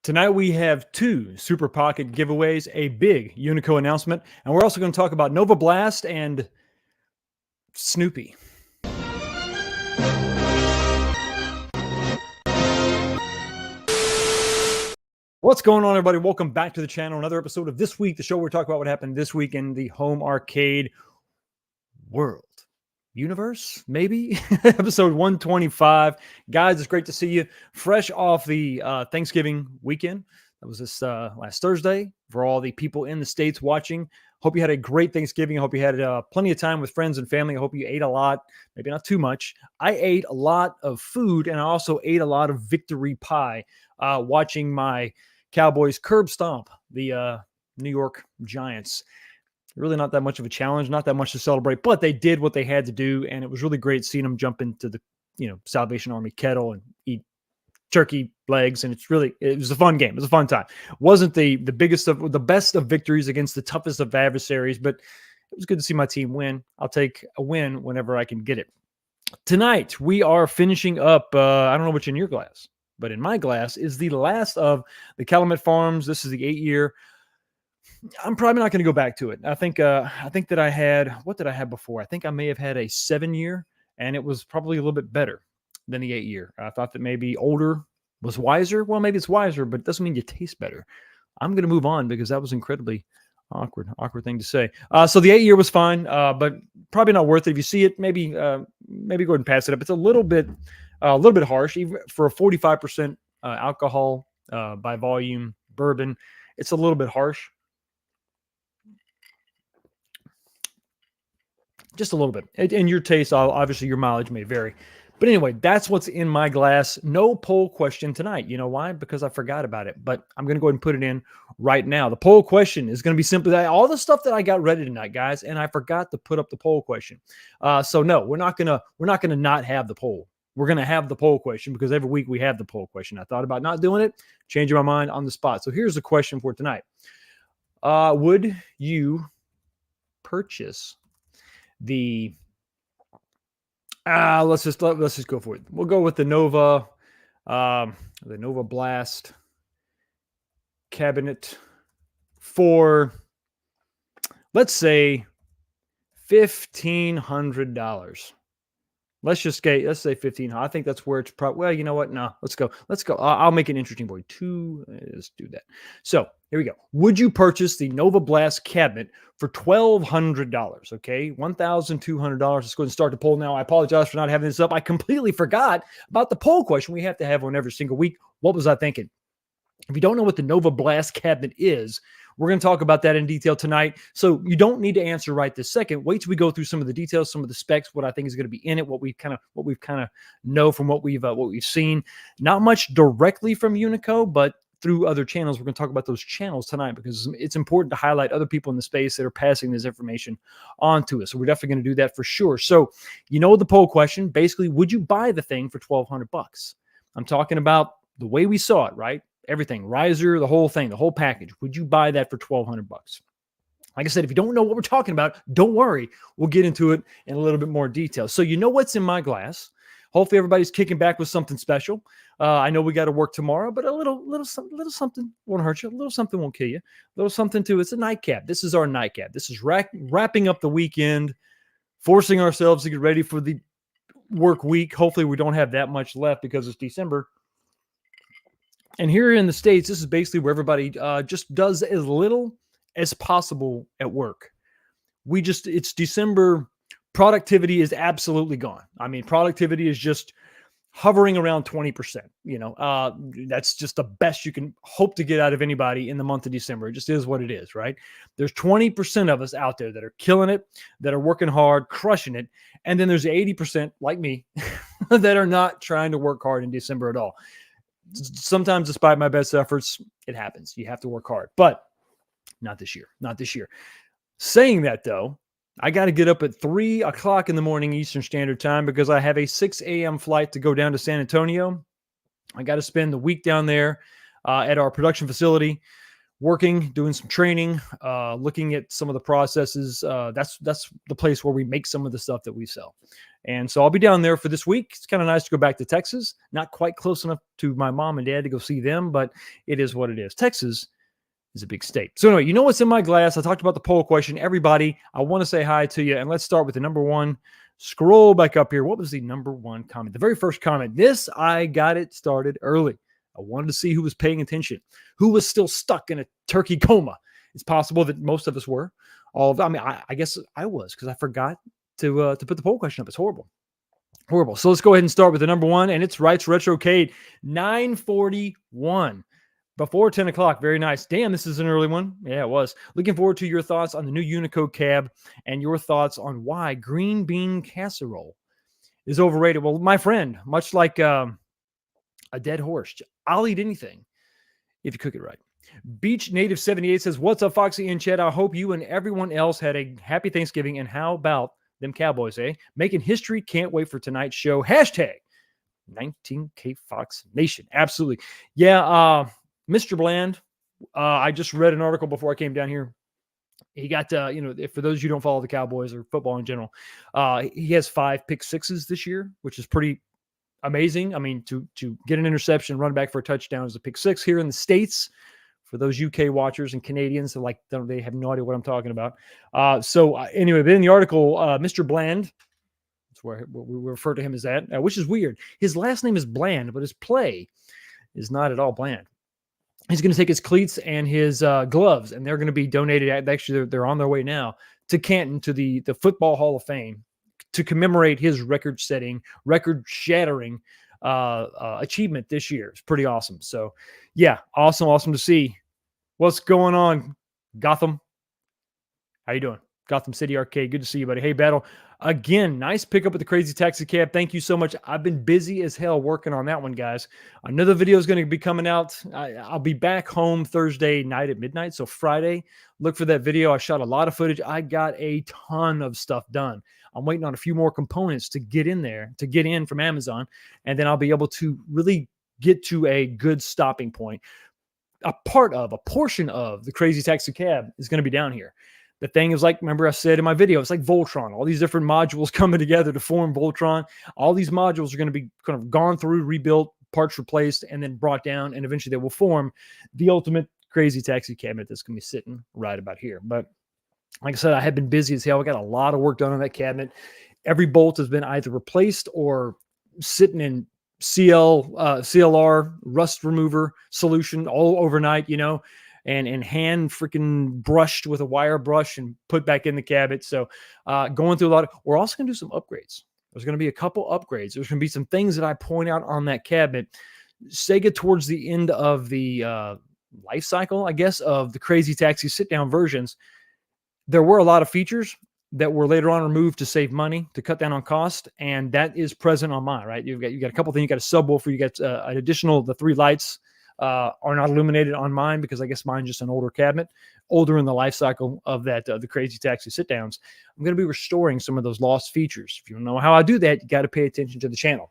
Tonight we have two Super Pocket giveaways, a big Unico announcement, and we're also going to talk about Nova Blast and Snoopy. What's going on, everybody? Welcome back to the channel. Another episode of This Week, the show where we talk about what happened this week in the home arcade world. Universe, maybe? Episode 125. Guys, it's great to see you. Fresh off the Thanksgiving weekend. That was this last Thursday. For all the people in the States watching, hope you had a great Thanksgiving. I hope you had plenty of time with friends and family. I hope you ate a lot, maybe not too much. I ate a lot of food, and I also ate a lot of victory pie watching my Cowboys curb stomp the New York Giants. Really not that much of a challenge, not that much to celebrate, but they did what they had to do, and it was really great seeing them jump into the Salvation Army kettle and eat turkey legs, and it was a fun game. It was a fun time. Wasn't the best of victories against the toughest of adversaries, but it was good to see my team win. I'll take a win whenever I can get it. Tonight we are finishing up. I don't know what's in your glass, but in my glass is the last of the Calumet Farms. This is the 8-year. I'm probably not going to go back to it. I think that I had, what did I have before? I think I may have had a 7-year, and it was probably a little bit better than the 8-year. I thought that maybe older was wiser. Well, maybe it's wiser, but it doesn't mean you taste better. I'm going to move on because that was incredibly awkward thing to say. So the 8-year was fine, but probably not worth it. If you see it, maybe go ahead and pass it up. It's a little bit harsh, even for a 45% alcohol by volume bourbon. It's a little bit harsh. Just a little bit. And your taste, obviously your mileage may vary. But anyway, that's what's in my glass. No poll question tonight. You know why? Because I forgot about it. But I'm going to go ahead and put it in right now. The poll question is going to be simply that all the stuff that I got ready tonight, guys, and I forgot to put up the poll question. So no, we're not gonna not have the poll. We're gonna have the poll question because every week we have the poll question. I thought about not doing it, changing my mind on the spot. So here's the question for tonight. Would you purchase the let's just go for it. We'll go with the Nova Blast cabinet for, let's say, $1,500. Let's say $1,500. I think that's where it's probably. Well, you know what? No, let's go. I'll make it interesting for you. Let's do that. So here we go. Would you purchase the Nova Blast cabinet for $1,200? Okay, $1,200. Let's go ahead and start the poll now. I apologize for not having this up. I completely forgot about the poll question we have to have on every single week. What was I thinking? If you don't know what the Nova Blast cabinet is, we're going to talk about that in detail tonight. So you don't need to answer right this second. Wait till we go through some of the details, some of the specs, what I think is going to be in it, what we've kind of know from what we've seen. Not much directly from Unico, but through other channels. We're going to talk about those channels tonight because it's important to highlight other people in the space that are passing this information on to us. So we're definitely going to do that for sure. So the poll question, basically, would you buy the thing for $1,200? I'm talking about the way we saw it, right? Everything, riser, the whole thing, the whole package. Would you buy that for $1,200? Like I said, if you don't know what we're talking about, don't worry. We'll get into it in a little bit more detail. So you know what's in my glass. Hopefully everybody's kicking back with something special. I know we got to work tomorrow, but a little something won't hurt you. A little something won't kill you. A little something too. It's a nightcap. This is our nightcap. This is wrapping up the weekend, forcing ourselves to get ready for the work week. Hopefully we don't have that much left because it's December. And here in the States, this is basically where everybody just does as little as possible at work. It's December. Productivity is absolutely gone. I mean, productivity is just hovering around 20%. That's just the best you can hope to get out of anybody in the month of December. It just is what it is, right? There's 20% of us out there that are killing it, that are working hard, crushing it. And then there's 80%, like me, that are not trying to work hard in December at all. Sometimes, despite my best efforts, it happens. You have to work hard, but not this year. Not this year. Saying that, though, I got to get up at 3 o'clock in the morning Eastern Standard Time because I have a 6 a.m. flight to go down to San Antonio. I got to spend the week down there at our production facility working, doing some training, looking at some of the processes. That's the place where we make some of the stuff that we sell. And so I'll be down there for this week. It's kind of nice to go back to Texas. Not quite close enough to my mom and dad to go see them, but it is what it is. Texas is a big state. So anyway, you know what's in my glass? I talked about the poll question. Everybody, I want to say hi to you. And let's start with the number one. Scroll back up here. What was the number one comment? The very first comment. This, I got it started early. I wanted to see who was paying attention, who was still stuck in a turkey coma. It's possible that most of us were. I guess I was, because I forgot to put the poll question up. It's horrible. Horrible. So let's go ahead and start with the number one, and it's Rights Retrocade 941. Before 10 o'clock. Very nice. Damn, this is an early one. Yeah, it was. Looking forward to your thoughts on the new Unico cab and your thoughts on why green bean casserole is overrated. Well, my friend, much like a dead horse, I'll eat anything if you cook it right. Beach Native 78 says, what's up, Foxy and Chet? I hope you and everyone else had a happy Thanksgiving. And how about them Cowboys, eh? Making history. Can't wait for tonight's show. Hashtag 19K Fox Nation. Absolutely. Yeah, Mr. Bland, I just read an article before I came down here. He got, for those of you who don't follow the Cowboys or football in general, he has 5 pick sixes this year, which is pretty amazing. I mean, to get an interception, run back for a touchdown is a pick six here in the States. For those UK watchers and Canadians, they have no idea what I'm talking about. Anyway, but in the article, Mr. Bland, that's where we refer to him as that, which is weird. His last name is Bland, but his play is not at all bland. He's going to take his cleats and his gloves, and they're going to be donated. Actually, they're on their way now to Canton, to the Football Hall of Fame, to commemorate his record-shattering achievement this year. It's pretty awesome. So, yeah, awesome to see. What's going on, Gotham? How you doing? Gotham City Arcade. Good to see you, buddy. Hey, Battle. Again, nice pickup with the Crazy Taxi Cab. Thank you so much. I've been busy as hell working on that one, guys. Another video is going to be coming out. I'll be back home Thursday night at midnight. So Friday, look for that video. I shot a lot of footage. I got a ton of stuff done. I'm waiting on a few more components to get in from Amazon. And then I'll be able to really get to a good stopping point. A portion of the Crazy Taxi Cab is going to be down here. The thing is, like, remember I said in my video, it's like Voltron. All these different modules coming together to form Voltron. All these modules are going to be kind of gone through, rebuilt, parts replaced, and then brought down, and eventually they will form the ultimate Crazy Taxi cabinet that's going to be sitting right about here. But like I said, I have been busy as hell. I got a lot of work done on that cabinet. Every bolt has been either replaced or sitting in CLR rust remover solution all overnight, and hand freaking brushed with a wire brush and put back in the cabinet. So going through a lot we're also going to do some upgrades. There's going to be a couple upgrades. There's going to be some things that I point out on that cabinet. Sega, towards the end of the life cycle, I guess, of the Crazy Taxi sit-down versions, there were a lot of features that were later on removed to save money, to cut down on cost, and that is present on mine, right? You got a couple things. You got a subwoofer. You got an additional, the 3 lights are not illuminated on mine because I guess mine's just an older cabinet, older in the life cycle of that the Crazy Taxi sit downs. I'm going to be restoring some of those lost features. If you don't know how I do that, you got to pay attention to the channel.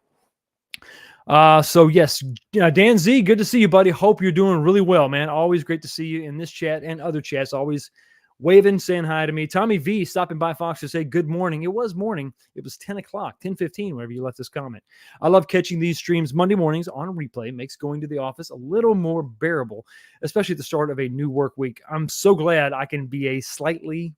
So yes, Dan Z, good to see you, buddy. Hope you're doing really well, man. Always great to see you in this chat and other chats. Always waving, saying hi to me. Tommy V stopping by Fox to say good morning. It was morning. It was 10 o'clock, 10:15, whenever you left this comment. I love catching these streams Monday mornings on replay. Makes going to the office a little more bearable, especially at the start of a new work week. I'm so glad I can be a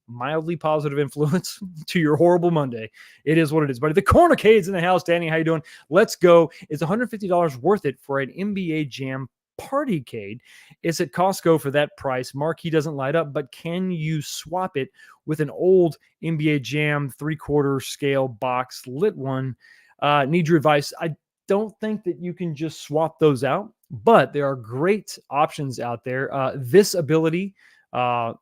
mildly positive influence to your horrible Monday. It is what it is, buddy. The Cornercade's in the house. Danny, how you doing? Let's go. Is $150 worth it for an NBA Jam Partycade? It's at Costco for that price. Marquee doesn't light up, but can you swap it with an old NBA Jam 3/4 scale box lit one? Need your advice. I don't think that you can just swap those out, but there are great options out there. This ability, Angel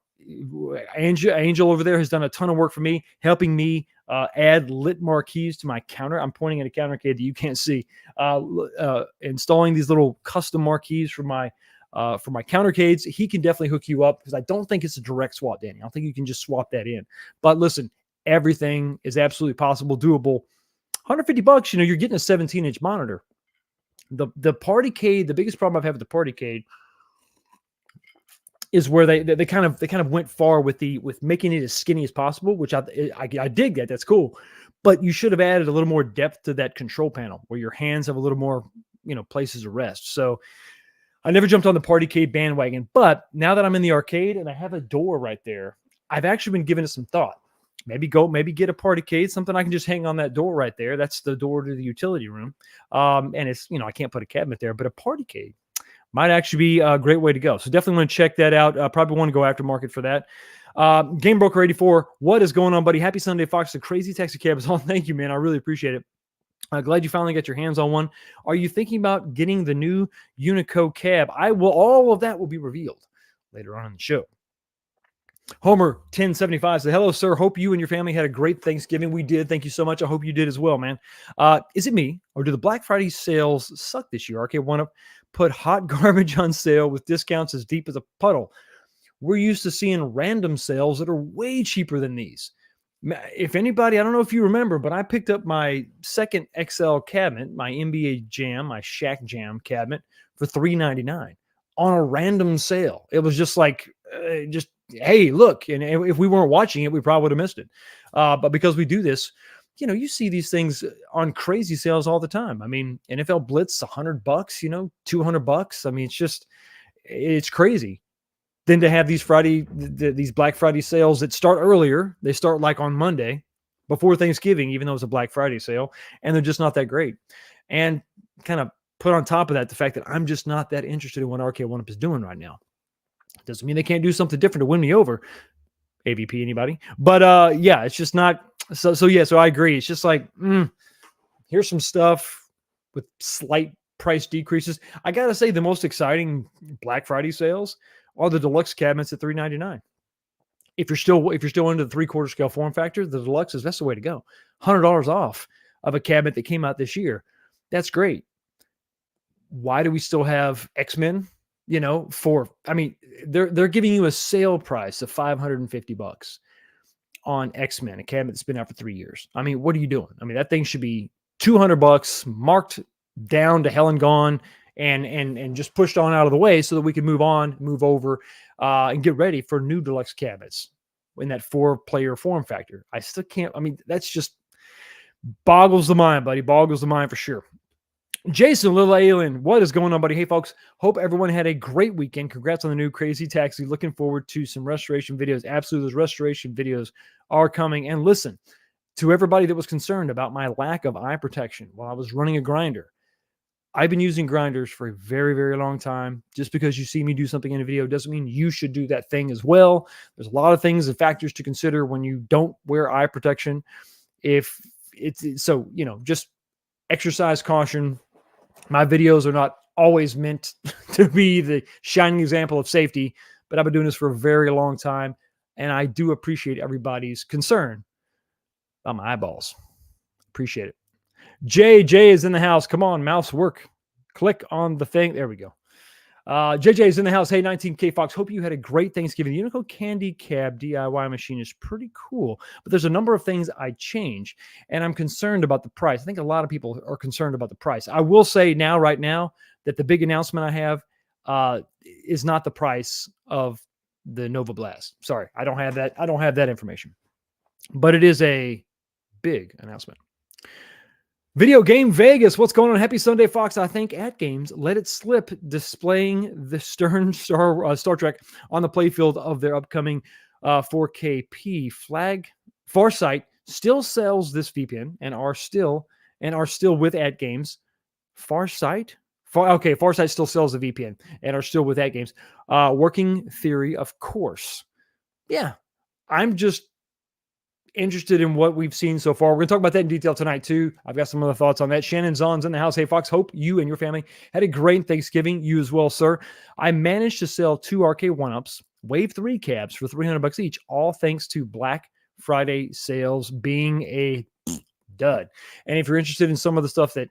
over there has done a ton of work for me, helping me add lit marquees to my counter. I'm pointing at a countercade that you can't see. Installing these little custom marquees for my countercades. He can definitely hook you up because I don't think it's a direct swap, Danny. I don't think you can just swap that in. But listen, everything is absolutely possible, doable. $150, you're getting a 17-inch monitor. The Partycade, the biggest problem I've had with the Partycade is where they kind of went far with making it as skinny as possible, which I dig that. That's cool. But you should have added a little more depth to that control panel where your hands have a little more, places to rest. So I never jumped on the Partycade bandwagon, but now that I'm in the arcade and I have a door right there, I've actually been giving it some thought. Maybe get a Partycade, something I can just hang on that door right there. That's the door to the utility room. And it's, I can't put a cabinet there, but a Partycade might actually be a great way to go. So definitely want to check that out. Probably want to go aftermarket for that. Game Broker 84, what is going on, buddy? Happy Sunday, Fox. The crazy taxi cab is on. Thank you, man. I really appreciate it. Glad you finally got your hands on one. Are you thinking about getting the new Unico cab? All of that will be revealed later on in the show. Homer 1075 said, hello, sir. Hope you and your family had a great Thanksgiving. We did. Thank you so much. I hope you did as well, man. Is it me, or do the Black Friday sales suck this year? RK want to put hot garbage on sale with discounts as deep as a puddle. We're used to seeing random sales that are way cheaper than these. If anybody, I don't know if you remember, but I picked up my second XL cabinet, my NBA Jam, my Shaq Jam cabinet for $399 on a random sale. It was just like, hey, look. And if we weren't watching it, we probably would have missed it. But because we do this, you see these things on crazy sales all the time. I mean, NFL Blitz, $100, $200. I mean, it's crazy. Then to have these these Black Friday sales that start earlier, they start like on Monday before Thanksgiving, even though it's a Black Friday sale, and they're just not that great. And kind of put on top of that the fact that I'm just not that interested in what RK1UP is doing right now. Doesn't mean they can't do something different to win me over. AVP, anybody? But yeah, it's just not. So I agree. It's just like, here's some stuff with slight price decreases. I gotta say, the most exciting Black Friday sales are the deluxe cabinets at $399. If you're still into the 3/4 scale form factor, the deluxes, that's the way to go. $100 off of a cabinet that came out this year. That's great. Why do we still have X-Men? They're giving you a sale price of $550 on X-Men, a cabinet that's been out for 3 years. I mean, what are you doing? I mean, that thing should be $200 marked down to hell and gone, and just pushed on out of the way so that we can move over, and get ready for new deluxe cabinets in that 4-player form factor. I still can't. I mean, that's just boggles the mind, buddy. Boggles the mind for sure. Jason, Little Alien, what is going on, buddy? Hey, folks. Hope everyone had a great weekend. Congrats on the new Crazy Taxi. Looking forward to some restoration videos. Absolutely, those restoration videos are coming. And listen, to everybody that was concerned about my lack of eye protection while I was running a grinder, I've been using grinders for a very, very long time. Just because you see me do something in a video doesn't mean you should do that thing as well. There's a lot of things and factors to consider when you don't wear eye protection. If it's so, just exercise caution. My videos are not always meant to be the shining example of safety, but I've been doing this for a very long time, and I do appreciate everybody's concern about my eyeballs. Appreciate it. JJ is in the house. Come on, mouse work. Click on the thing. There we go. JJ is in the house. Hey, 19K Fox. Hope you had a great Thanksgiving. The Unico Candy Cab DIY machine is pretty cool, but there's a number of things I change, and I'm concerned about the price. I think a lot of people are concerned about the price. I will say right now, that the big announcement I have is not the price of the Nova Blast. Sorry, I don't have that. I don't have that information, but it is a big announcement. Video Game Vegas, what's going on? Happy Sunday, Fox. I think at Games let it slip, displaying the Stern Star Trek on the playfield of their upcoming 4KP flag. Farsight still sells this VPN and are still with at Games. Farsight still sells the VPN and are still with at Games. Working theory, of course. Yeah, I'm just interested in what we've seen so far. We're going to talk about that in detail tonight, too. I've got some other thoughts on that. Shannon Zahn's in the house. Hey, Fox, hope you and your family had a great Thanksgiving. You as well, sir. I managed to sell 2 RK1UPs, Wave 3 cabs for $300 each, all thanks to Black Friday sales being a dud. And if you're interested in some of the stuff that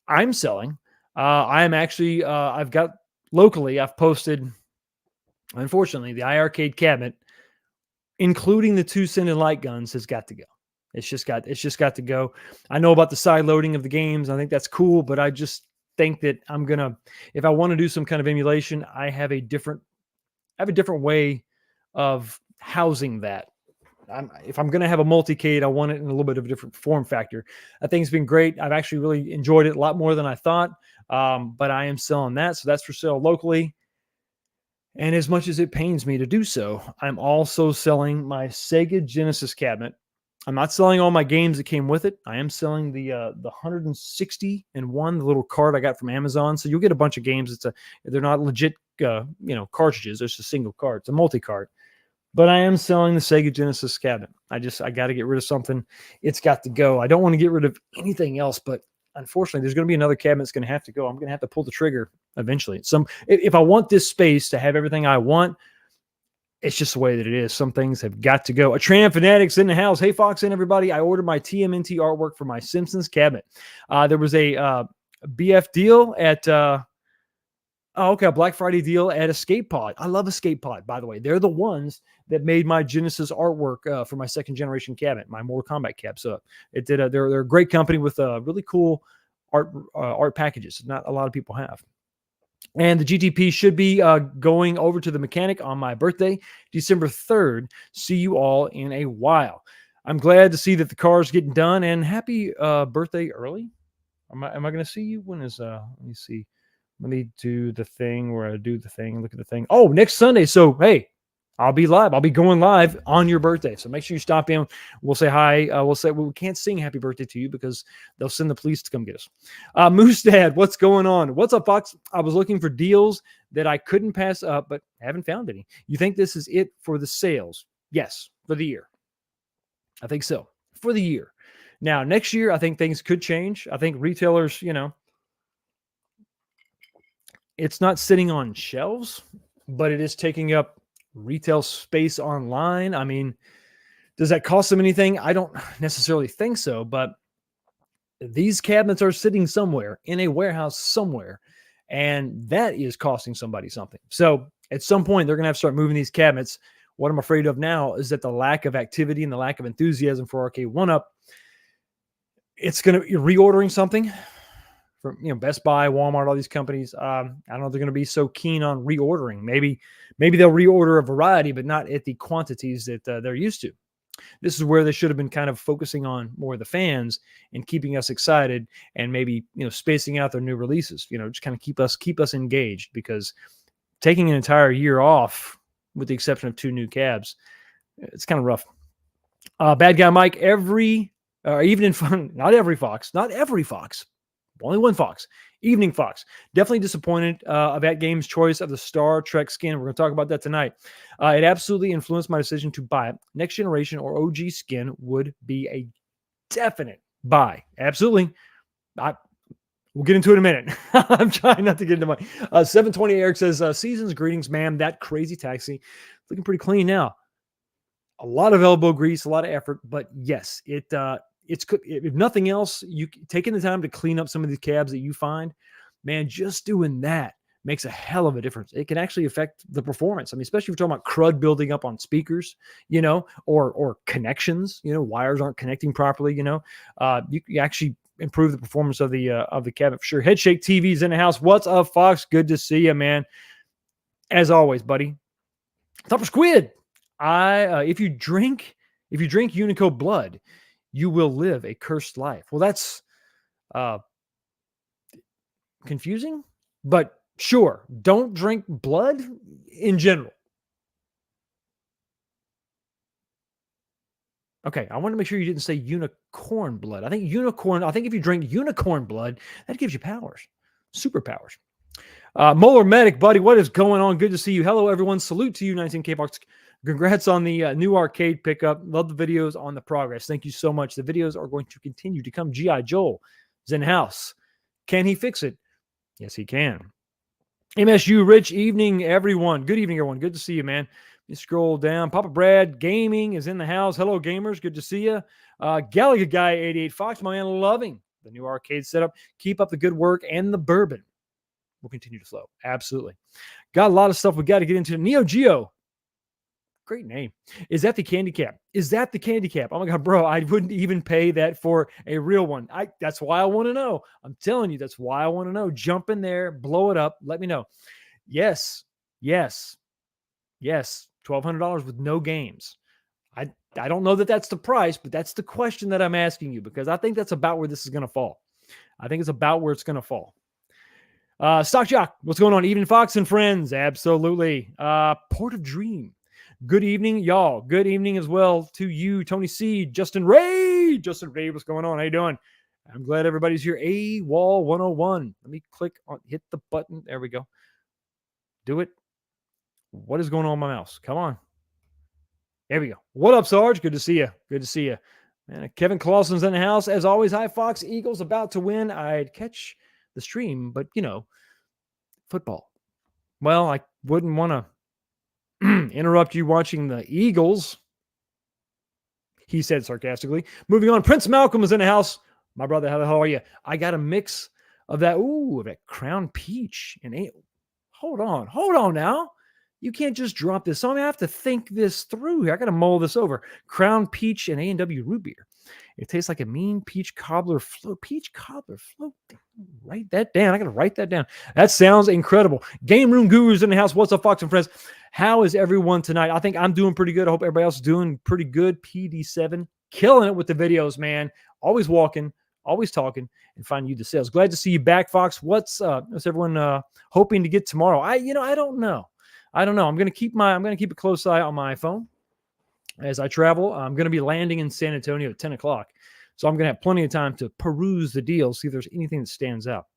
I'm selling, I'm actually, I've got locally, I've posted, unfortunately, the iArcade cabinet, including the 2 Send and Light guns, has got to go. It's just got to go. I know about the side loading of the games. I think that's cool, but I just think that if I want to do some kind of emulation, I have a different I have a different way of housing that. If I'm going to have a multicade, I want it in a little bit of a different form factor. I think it's been great. I've actually really enjoyed it a lot more than I thought. But I am selling that. So that's for sale locally. And as much as it pains me to do so, I'm also selling my Sega Genesis cabinet. I'm not selling all my games that came with it. I am selling the 160 and one, the little card I got from Amazon. So you'll get a bunch of games. They're not legit cartridges. It's a single card. It's a multi card. But I am selling the Sega Genesis cabinet. I got to get rid of something. It's got to go. I don't want to get rid of anything else, but unfortunately, there's going to be another cabinet that's going to have to go. I'm going to have to pull the trigger eventually. If I want this space to have everything I want, it's just the way that it is. Some things have got to go. A Tram Fanatics in the house. Hey, Fox and everybody. I ordered my TMNT artwork for my Simpsons cabinet. There was a BF deal at... a Black Friday deal at Escape Pod. I love Escape Pod, by the way. They're the ones that made my Genesis artwork for my second generation cabinet, my Mortal Kombat cab. So they're a great company with really cool art packages. Not a lot of people have. And the GTP should be going over to the mechanic on my birthday, December 3rd. See you all in a while. I'm glad to see that the car's getting done, and happy birthday early. Am I going to see you? When is, let me see. Let me do the thing where I do the thing, look at the thing. Oh, next Sunday. So, hey, I'll be live. I'll be going live on your birthday. So make sure you stop in. We'll say hi. We can't sing happy birthday to you because they'll send the police to come get us. Moose Dad, what's going on? What's up, Fox? I was looking for deals that I couldn't pass up, but haven't found any. You think this is it for the sales? Yes, for the year. I think so. For the year. Now, next year, I think things could change. I think retailers, it's not sitting on shelves, but it is taking up retail space online. I mean, does that cost them anything? I don't necessarily think so, but these cabinets are sitting somewhere in a warehouse somewhere, and that is costing somebody something. So at some point, they're going to have to start moving these cabinets. What I'm afraid of now is that the lack of activity and the lack of enthusiasm for Arcade 1-Up, it's going to reordering something from Best Buy, Walmart, all these companies. I don't know if they're going to be so keen on reordering. Maybe they'll reorder a variety, but not at the quantities that they're used to. This is where they should have been kind of focusing on more of the fans and keeping us excited, and maybe spacing out their new releases. Just kind of keep us engaged, because taking an entire year off, with the exception of 2 new cabs, it's kind of rough. Bad Guy Mike, evening fun. Not every Fox. Only one Fox. Evening Fox. Definitely disappointed of that game's choice of the Star Trek skin. We're going to talk about that tonight. It absolutely influenced my decision to buy it. Next generation or OG skin would be a definite buy. Absolutely. We'll get into it in a minute. I'm trying not to get into my... 720 Eric says, seasons greetings, ma'am. That crazy taxi. Looking pretty clean now. A lot of elbow grease, a lot of effort, but yes, it's if nothing else, you taking the time to clean up some of these cabs that you find, man, just doing that makes a hell of a difference. It can actually affect the performance. I mean, especially if you're talking about crud building up on speakers, or connections, wires aren't connecting properly, you actually improve the performance of the cabinet for sure. Headshake TV's in the house. What's up, Fox? Good to see you, man. As always, buddy. Thumper Squid. If you drink Unico blood, you will live a cursed life. Well, that's confusing, but sure. Don't drink blood in general. Okay, I want to make sure you didn't say unicorn blood. I think if you drink unicorn blood, that gives you powers, superpowers. Molar Medic, buddy, what is going on? Good to see you. Hello, everyone. Salute to you, 19K Box. Congrats on the new arcade pickup. Love the videos on the progress. Thank you so much. The videos are going to continue to come. G.I. Joel is in house. Can he fix it? Yes, he can. MSU Rich, evening, everyone. Good evening, everyone. Good to see you, man. You scroll down. Papa Brad Gaming is in the house. Hello, gamers. Good to see you. Gallagher Guy 88 Fox, my man, loving the new arcade setup. Keep up the good work, and the bourbon will continue to flow. Absolutely. Got a lot of stuff we got to get into. Neo Geo. Great name. Is that the candy cap? Oh my God, bro, I wouldn't even pay that for a real one. That's why I want to know. I'm telling you, that's why I want to know. Jump in there, blow it up. Let me know. Yes. Yes, $1,200 with no games. I don't know that that's the price, but that's the question that I'm asking you because I think that's about where this is going to fall. I think it's about where it's going to fall. Stock Jock, what's going on? Evening Fox and friends. Absolutely. Port of Dream. Good evening, y'all. Good evening as well to you, Tony C, Justin Ray. Justin Ray, what's going on? How you doing? I'm glad everybody's here. A-Wall 101. Let me click on, hit the button. There we go. Do it. What is going on with my mouse? Come on. There we go. What up, Sarge? Good to see you. Good to see you. Man, Kevin Clausen's in the house. As always, hi, Fox. Eagles about to win. I'd catch the stream, but, football. Well, I wouldn't want to interrupt you watching the Eagles, he said sarcastically. Moving on, Prince Malcolm is in the house. My brother, how the hell are you? I got a mix of that, of that Crown Peach. And hold on now. You can't just drop this on me. I have to think this through here. I got to mull this over. Crown Peach and A&W root beer. It tastes like a mean peach cobbler float. Peach cobbler float. Write that down. I got to write that down. That sounds incredible. Game Room Gurus in the house. What's up, Fox and friends? How is everyone tonight? I think I'm doing pretty good. I hope everybody else is doing pretty good. PD7. Killing it with the videos, man. Always walking, always talking, and finding you the sales. Glad to see you back, Fox. What's everyone hoping to get tomorrow? I don't know. I'm going to keep a close eye on my phone as I travel. I'm going to be landing in San Antonio at 10 o'clock. So I'm going to have plenty of time to peruse the deals, see if there's anything that stands out.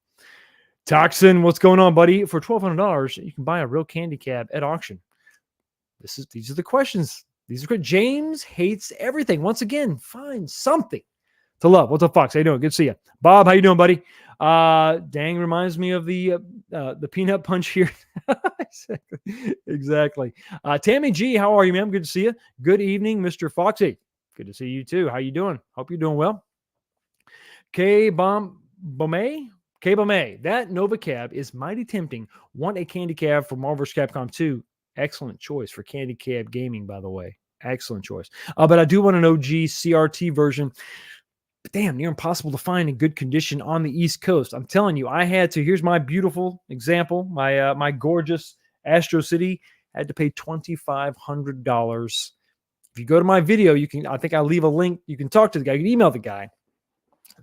Toxin, what's going on, buddy? For $1,200, you can buy a real candy cab at auction. These are the questions. These are James hates everything. Once again, find something to love. What's up, Fox? How you doing? Good to see you. Bob, how you doing, buddy? Dang reminds me of the peanut punch here. Exactly. Tammy G, how are you, ma'am? Good to see you. Good evening, Mr. Foxy. Good to see you too. How you doing? Hope you're doing well. K-Bomb K-Bomb, that Nova Cab is mighty tempting. Want a candy cab for Marvel vs. Capcom 2? Excellent choice for Candy Cab Gaming, by the way. Excellent choice. But I do want an OG CRT version. But damn, near impossible to find in good condition on the East Coast. I'm telling you, I had to. Here's my beautiful example. My gorgeous Astro City had to pay $2,500. If you go to my video, you can. I think I'll leave a link. You can talk to the guy. You can email the guy.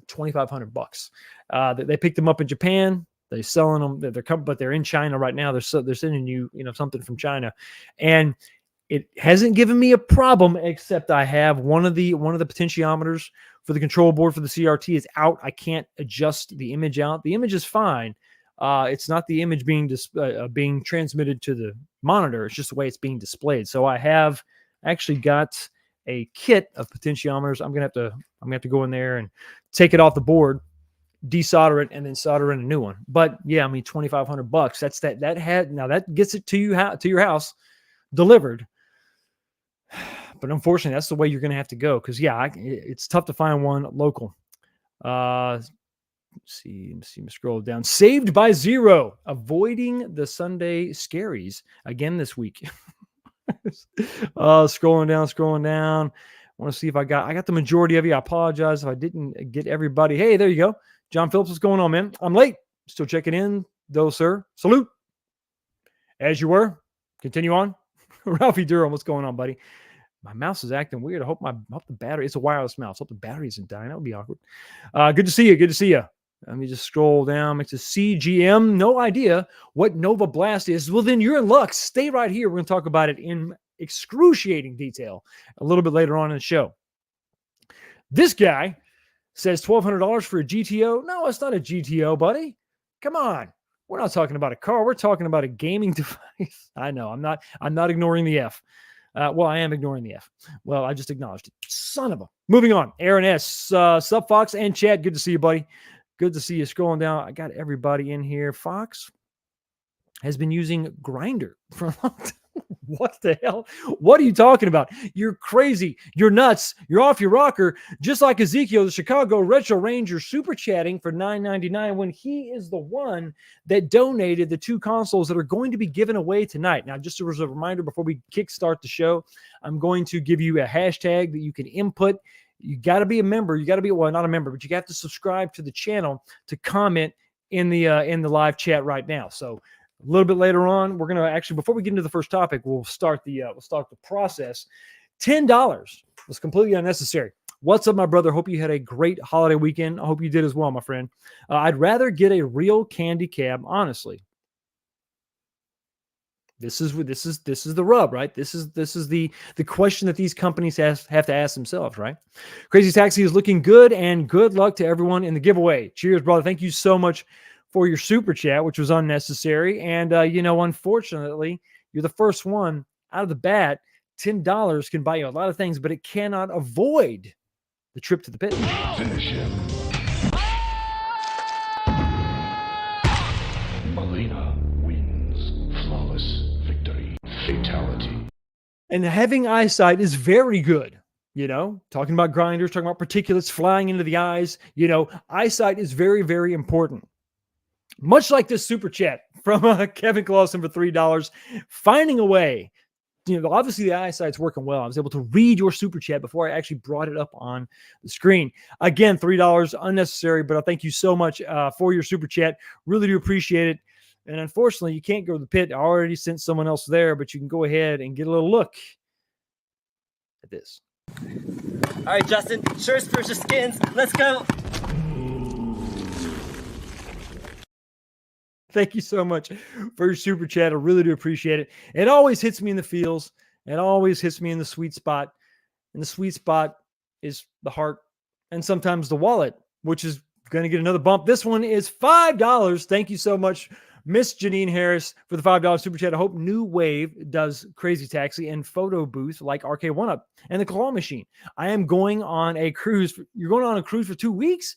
$2,500. They picked them up in Japan. They're selling them. But they're in China right now. They're sending you, something from China, and it hasn't given me a problem. Except I have one of the potentiometers for the control board for the CRT is out. I can't adjust the image out. The image is fine. It's not the image being transmitted to the monitor. It's just the way it's being displayed. So I have actually got a kit of potentiometers. I'm gonna have to go in there and take it off the board, desolder it, and then solder in a new one. But yeah, I mean, $2,500. That's that gets it to your house delivered. But unfortunately, that's the way you're going to have to go because it's tough to find one local. Let's see, scroll down. Saved by Zero, avoiding the Sunday scaries again this week. Scrolling down. I want to see if I got the majority of you. I apologize if I didn't get everybody. Hey, there you go. John Phillips, what's going on, man? I'm late. Still checking in, though, sir. Salute. As you were. Continue on. Ralphie Durham, what's going on, buddy? My mouse is acting weird. I hope the battery. It's a wireless mouse. I hope the battery isn't dying. That would be awkward. Good to see you. Good to see you. Let me just scroll down. Makes a CGM. No idea what Nova Blast is. Well, then you're in luck. Stay right here. We're going to talk about it in excruciating detail a little bit later on in the show. This guy says $1,200 for a GTO. No, it's not a GTO, buddy. Come on. We're not talking about a car. We're talking about a gaming device. I know. I'm not ignoring the F. Well, I am ignoring the F. Well, I just acknowledged it. Son of a. Moving on. Aaron S. Sup, Fox and Chad. Good to see you, buddy. Good to see you. Scrolling down. I got everybody in here. Fox has been using Grindr for a long time. What the hell? What are you talking about? You're crazy. You're nuts. You're off your rocker. Just like Ezekiel, the Chicago Retro Ranger, super chatting for $9.99 when he is the one that donated the 2 consoles that are going to be given away tonight. Now, just as a reminder, before we kickstart the show, I'm going to give you a hashtag that you can input. You got to be a member. You got to be, well, not a member, but you got to subscribe to the channel to comment in the live chat right now. So A little bit later on, we're gonna actually, before we get into the first topic, we'll start the process. $10 was completely unnecessary. What's up, my brother? Hope you had a great holiday weekend. I hope you did as well, my friend. I'd rather get a real candy cab, honestly. This is the rub, right? This is the question that these companies have to ask themselves, right? Crazy Taxi is looking good, and good luck to everyone in the giveaway. Cheers, brother. Thank you so much for your super chat, which was unnecessary. And unfortunately, you're the first one out of the bat. $10 can buy you a lot of things, but it cannot avoid the trip to the pit. Finish him. Molina wins. Flawless victory. Fatality. And having eyesight is very good. Talking about grinders, talking about particulates flying into the eyes. Eyesight is very, very important. Much like this super chat from Kevin Clausen for $3, finding a way. Obviously the eyesight's working well. I was able to read your super chat before I actually brought it up on the screen. Again, $3 unnecessary, but I thank you so much for your super chat. Really do appreciate it. And unfortunately, you can't go to the pit. I already sent someone else there, but you can go ahead and get a little look at this. All right, Justin, shirts versus skins. Let's go. Thank you so much for your super chat. I really do appreciate it. It always hits me in the feels. It always hits me in the sweet spot. And the sweet spot is the heart and sometimes the wallet, which is going to get another bump. This one is $5. Thank you so much, Miss Janine Harris, for the $5 super chat. I hope New Wave does Crazy Taxi and photo booth like RK1UP and the claw machine. I am going on a cruise. You're going on a cruise for 2 weeks?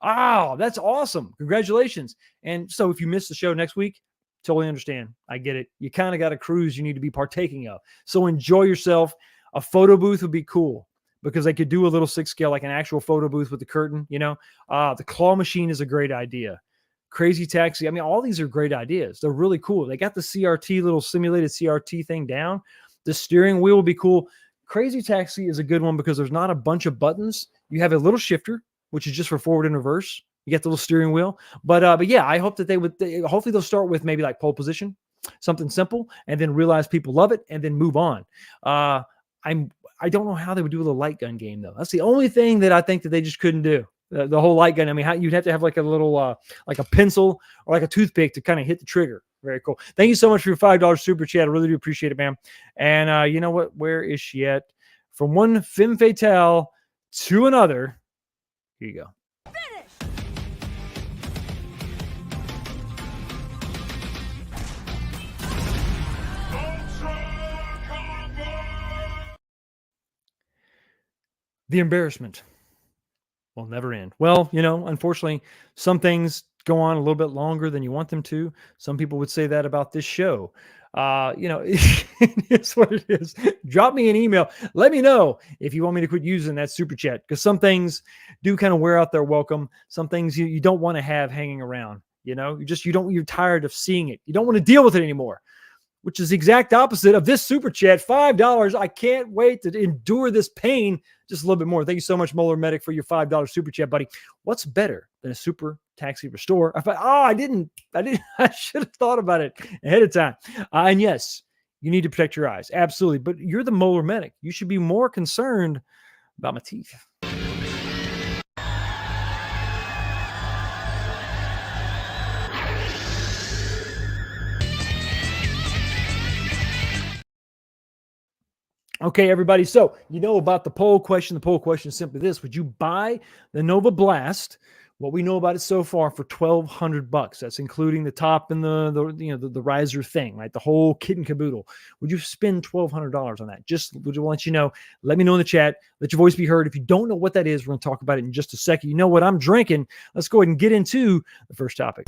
Oh, that's awesome. Congratulations. And so if you miss the show next week, totally understand. I get it. You kind of got a cruise you need to be partaking of. So enjoy yourself. A photo booth would be cool because they could do a little 6 scale, like an actual photo booth with the curtain, The claw machine is a great idea. Crazy Taxi. I mean, all these are great ideas. They're really cool. They got the CRT, little simulated CRT thing down. The steering wheel will be cool. Crazy Taxi is a good one because there's not a bunch of buttons. You have a little shifter, which is just for forward and reverse. You get the little steering wheel. But yeah, I hope that hopefully they'll start with maybe like pole position, something simple, and then realize people love it and then move on. I don't know how they would do a little light gun game though. That's the only thing that I think that they just couldn't do. The whole light gun. I mean, you'd have to have like a little, like a pencil or like a toothpick to kind of hit the trigger. Very cool. Thank you so much for your $5 super chat. I really do appreciate it, man. And you know what? Where is she at? From one femme fatale to another. Here you go. Finish. The embarrassment will never end. Well, unfortunately, some things go on a little bit longer than you want them to. Some people would say that about this show. It's what it is. Drop me an email. Let me know if you want me to quit using that super chat, because some things do kind of wear out their welcome. Some things you don't want to have hanging around. You're tired of seeing it. You don't want to deal with it anymore, which is the exact opposite of this super chat. $5. I can't wait to endure this pain just a little bit more. Thank you so much, Molar Medic, for your $5 super chat, buddy. What's better than a super taxi restore? I thought, I should have thought about it ahead of time. And yes, you need to protect your eyes. Absolutely. But you're the Molar Medic. You should be more concerned about my teeth. Okay, everybody. So about the poll question. The poll question is simply this: would you buy the Nova Blast? What we know about it so far for $1,200. That's including the top and the riser thing, right? The whole kit and caboodle. Would you spend $1,200 on that? Just would you let you know? Let me know in the chat. Let your voice be heard. If you don't know what that is, we're going to talk about it in just a second. You know what I'm drinking? Let's go ahead and get into the first topic.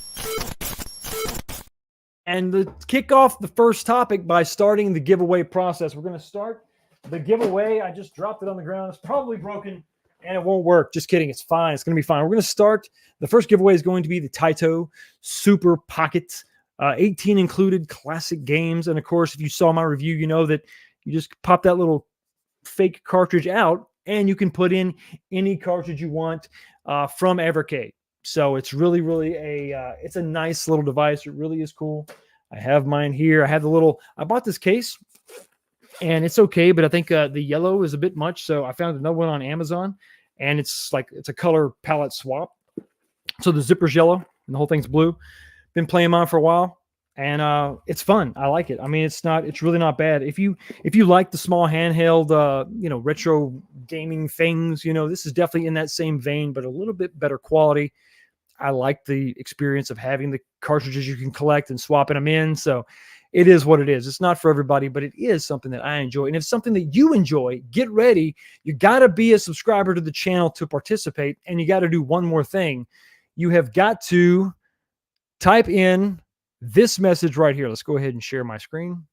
And to kick off the first topic by starting the giveaway process, we're going to start the giveaway. I just dropped it on the ground. It's probably broken and it won't work. Just kidding. It's fine. It's going to be fine. We're going to start. The first giveaway is going to be the Tito Super Pocket, 18 included classic games. And of course, if you saw my review, you know that you just pop that little fake cartridge out and you can put in any cartridge you want from Evercade. So it's really, really it's a nice little device. It really is cool. I have mine here. I have the little, I bought this case and it's okay, but I think the yellow is a bit much. So I found another one on Amazon and it's a color palette swap. So the zipper's yellow and the whole thing's blue. Been playing mine for a while and it's fun. I like it. I mean, it's really not bad. If you like the small handheld, retro gaming things, this is definitely in that same vein, but a little bit better quality. I like the experience of having the cartridges you can collect and swapping them in. So it is what it is. It's not for everybody, but it is something that I enjoy. And if it's something that you enjoy, get ready. You got to be a subscriber to the channel to participate. And you got to do one more thing. You have got to type in this message right here. Let's go ahead and share my screen.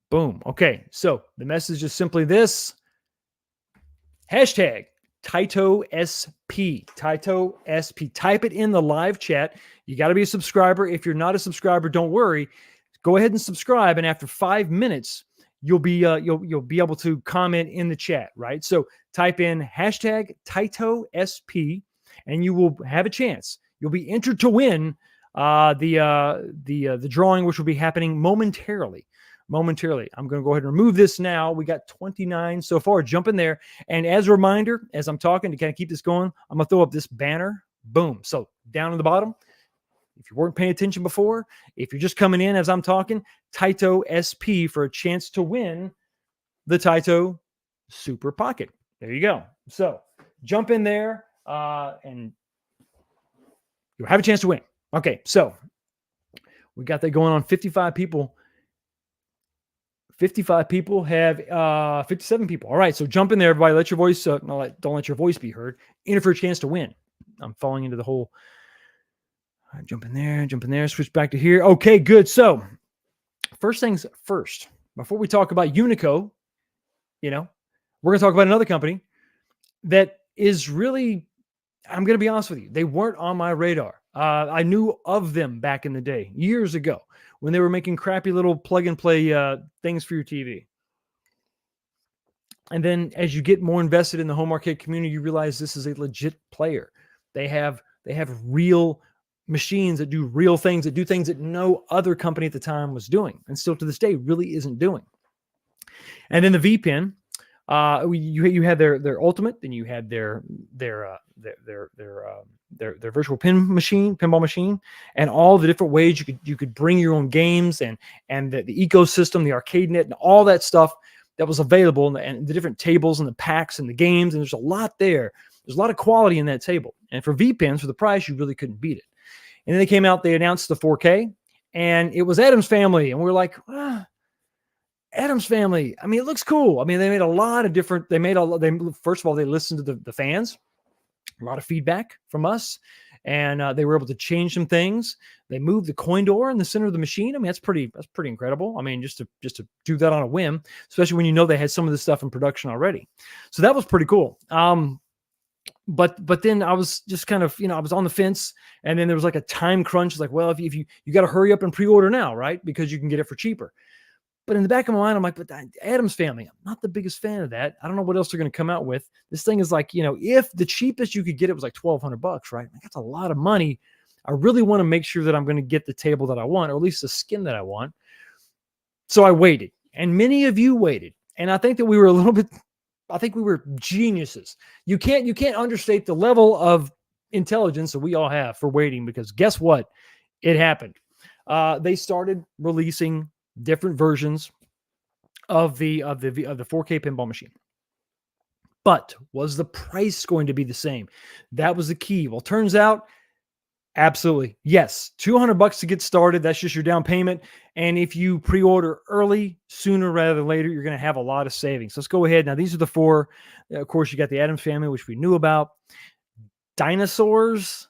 Boom. Okay. So the message is simply this. Hashtag Tito SP. Tito SP. Type it in the live chat. You got to be a subscriber. If you're not a subscriber, don't worry. Go ahead and subscribe. And after 5 minutes, you'll be able to comment in the chat, right? So type in hashtag Tito SP, and you will have a chance. You'll be entered to win the drawing, which will be happening momentarily. I'm going to go ahead and remove this now. We got 29 so far. Jump in there. And as a reminder, as I'm talking to kind of keep this going, I'm going to throw up this banner. Boom. So down in the bottom, if you weren't paying attention before, if you're just coming in as I'm talking, Tito SP for a chance to win the Tito Super Pocket. There you go. So jump in there and you'll have a chance to win. Okay. So we got that going on. 55 people. 55 people have 57 people. All right. So jump in there, everybody. Let your voice, don't let your voice be heard. Enter for a chance to win. I'm falling into the whole. All right, jump in there, switch back to here. Okay, good. So first things first, before we talk about Unico, we're going to talk about another company that is really, I'm going to be honest with you, they weren't on my radar. I knew of them back in the day, years ago, when they were making crappy little plug and play things for your TV. And then as you get more invested in the home arcade community, you realize this is a legit player. They have real machines that do real things, that do things that no other company at the time was doing, and still to this day really isn't doing. And then the V-Pin, you had their Ultimate, then you had their virtual pinball machine, and all the different ways you could bring your own games and the ecosystem, the arcade net, and all that stuff that was available, and the different tables and the packs and the games. And there's a lot there. There's a lot of quality in that table. And for V-Pins, for the price, you really couldn't beat it. And then they came out, they announced the 4K, and it was Addams Family. And we were like, Addams Family. I mean, it looks cool. I mean, they made a lot of different, first of all, they listened to the fans, a lot of feedback from us, and they were able to change some things. They moved the coin door in the center of the machine. I mean, that's pretty incredible. I mean, just to do that on a whim, especially when they had some of this stuff in production already. So that was pretty cool. But then I was just kind of, I was on the fence, and then there was like a time crunch. It's like, well, if you got to hurry up and pre-order now, right? Because you can get it for cheaper. But in the back of my mind, I'm like, but Addams Family, I'm not the biggest fan of that. I don't know what else they're going to come out with. This thing is like, if the cheapest you could get it was like $1,200, right? That's a lot of money. I really want to make sure that I'm going to get the table that I want, or at least the skin that I want. So I waited, and many of you waited. And I think that we were geniuses. You can't understate the level of intelligence that we all have for waiting, because guess what? It happened. They started releasing different versions of the 4K pinball machine. But was the price going to be the same? That was the key. Well, turns out, absolutely. Yes. $200 to get started. That's just your down payment. And if you pre-order early, sooner rather than later, you're going to have a lot of savings. Let's go ahead. Now, these are the four. Of course, you got the Addams Family, which we knew about. Dinosaurs,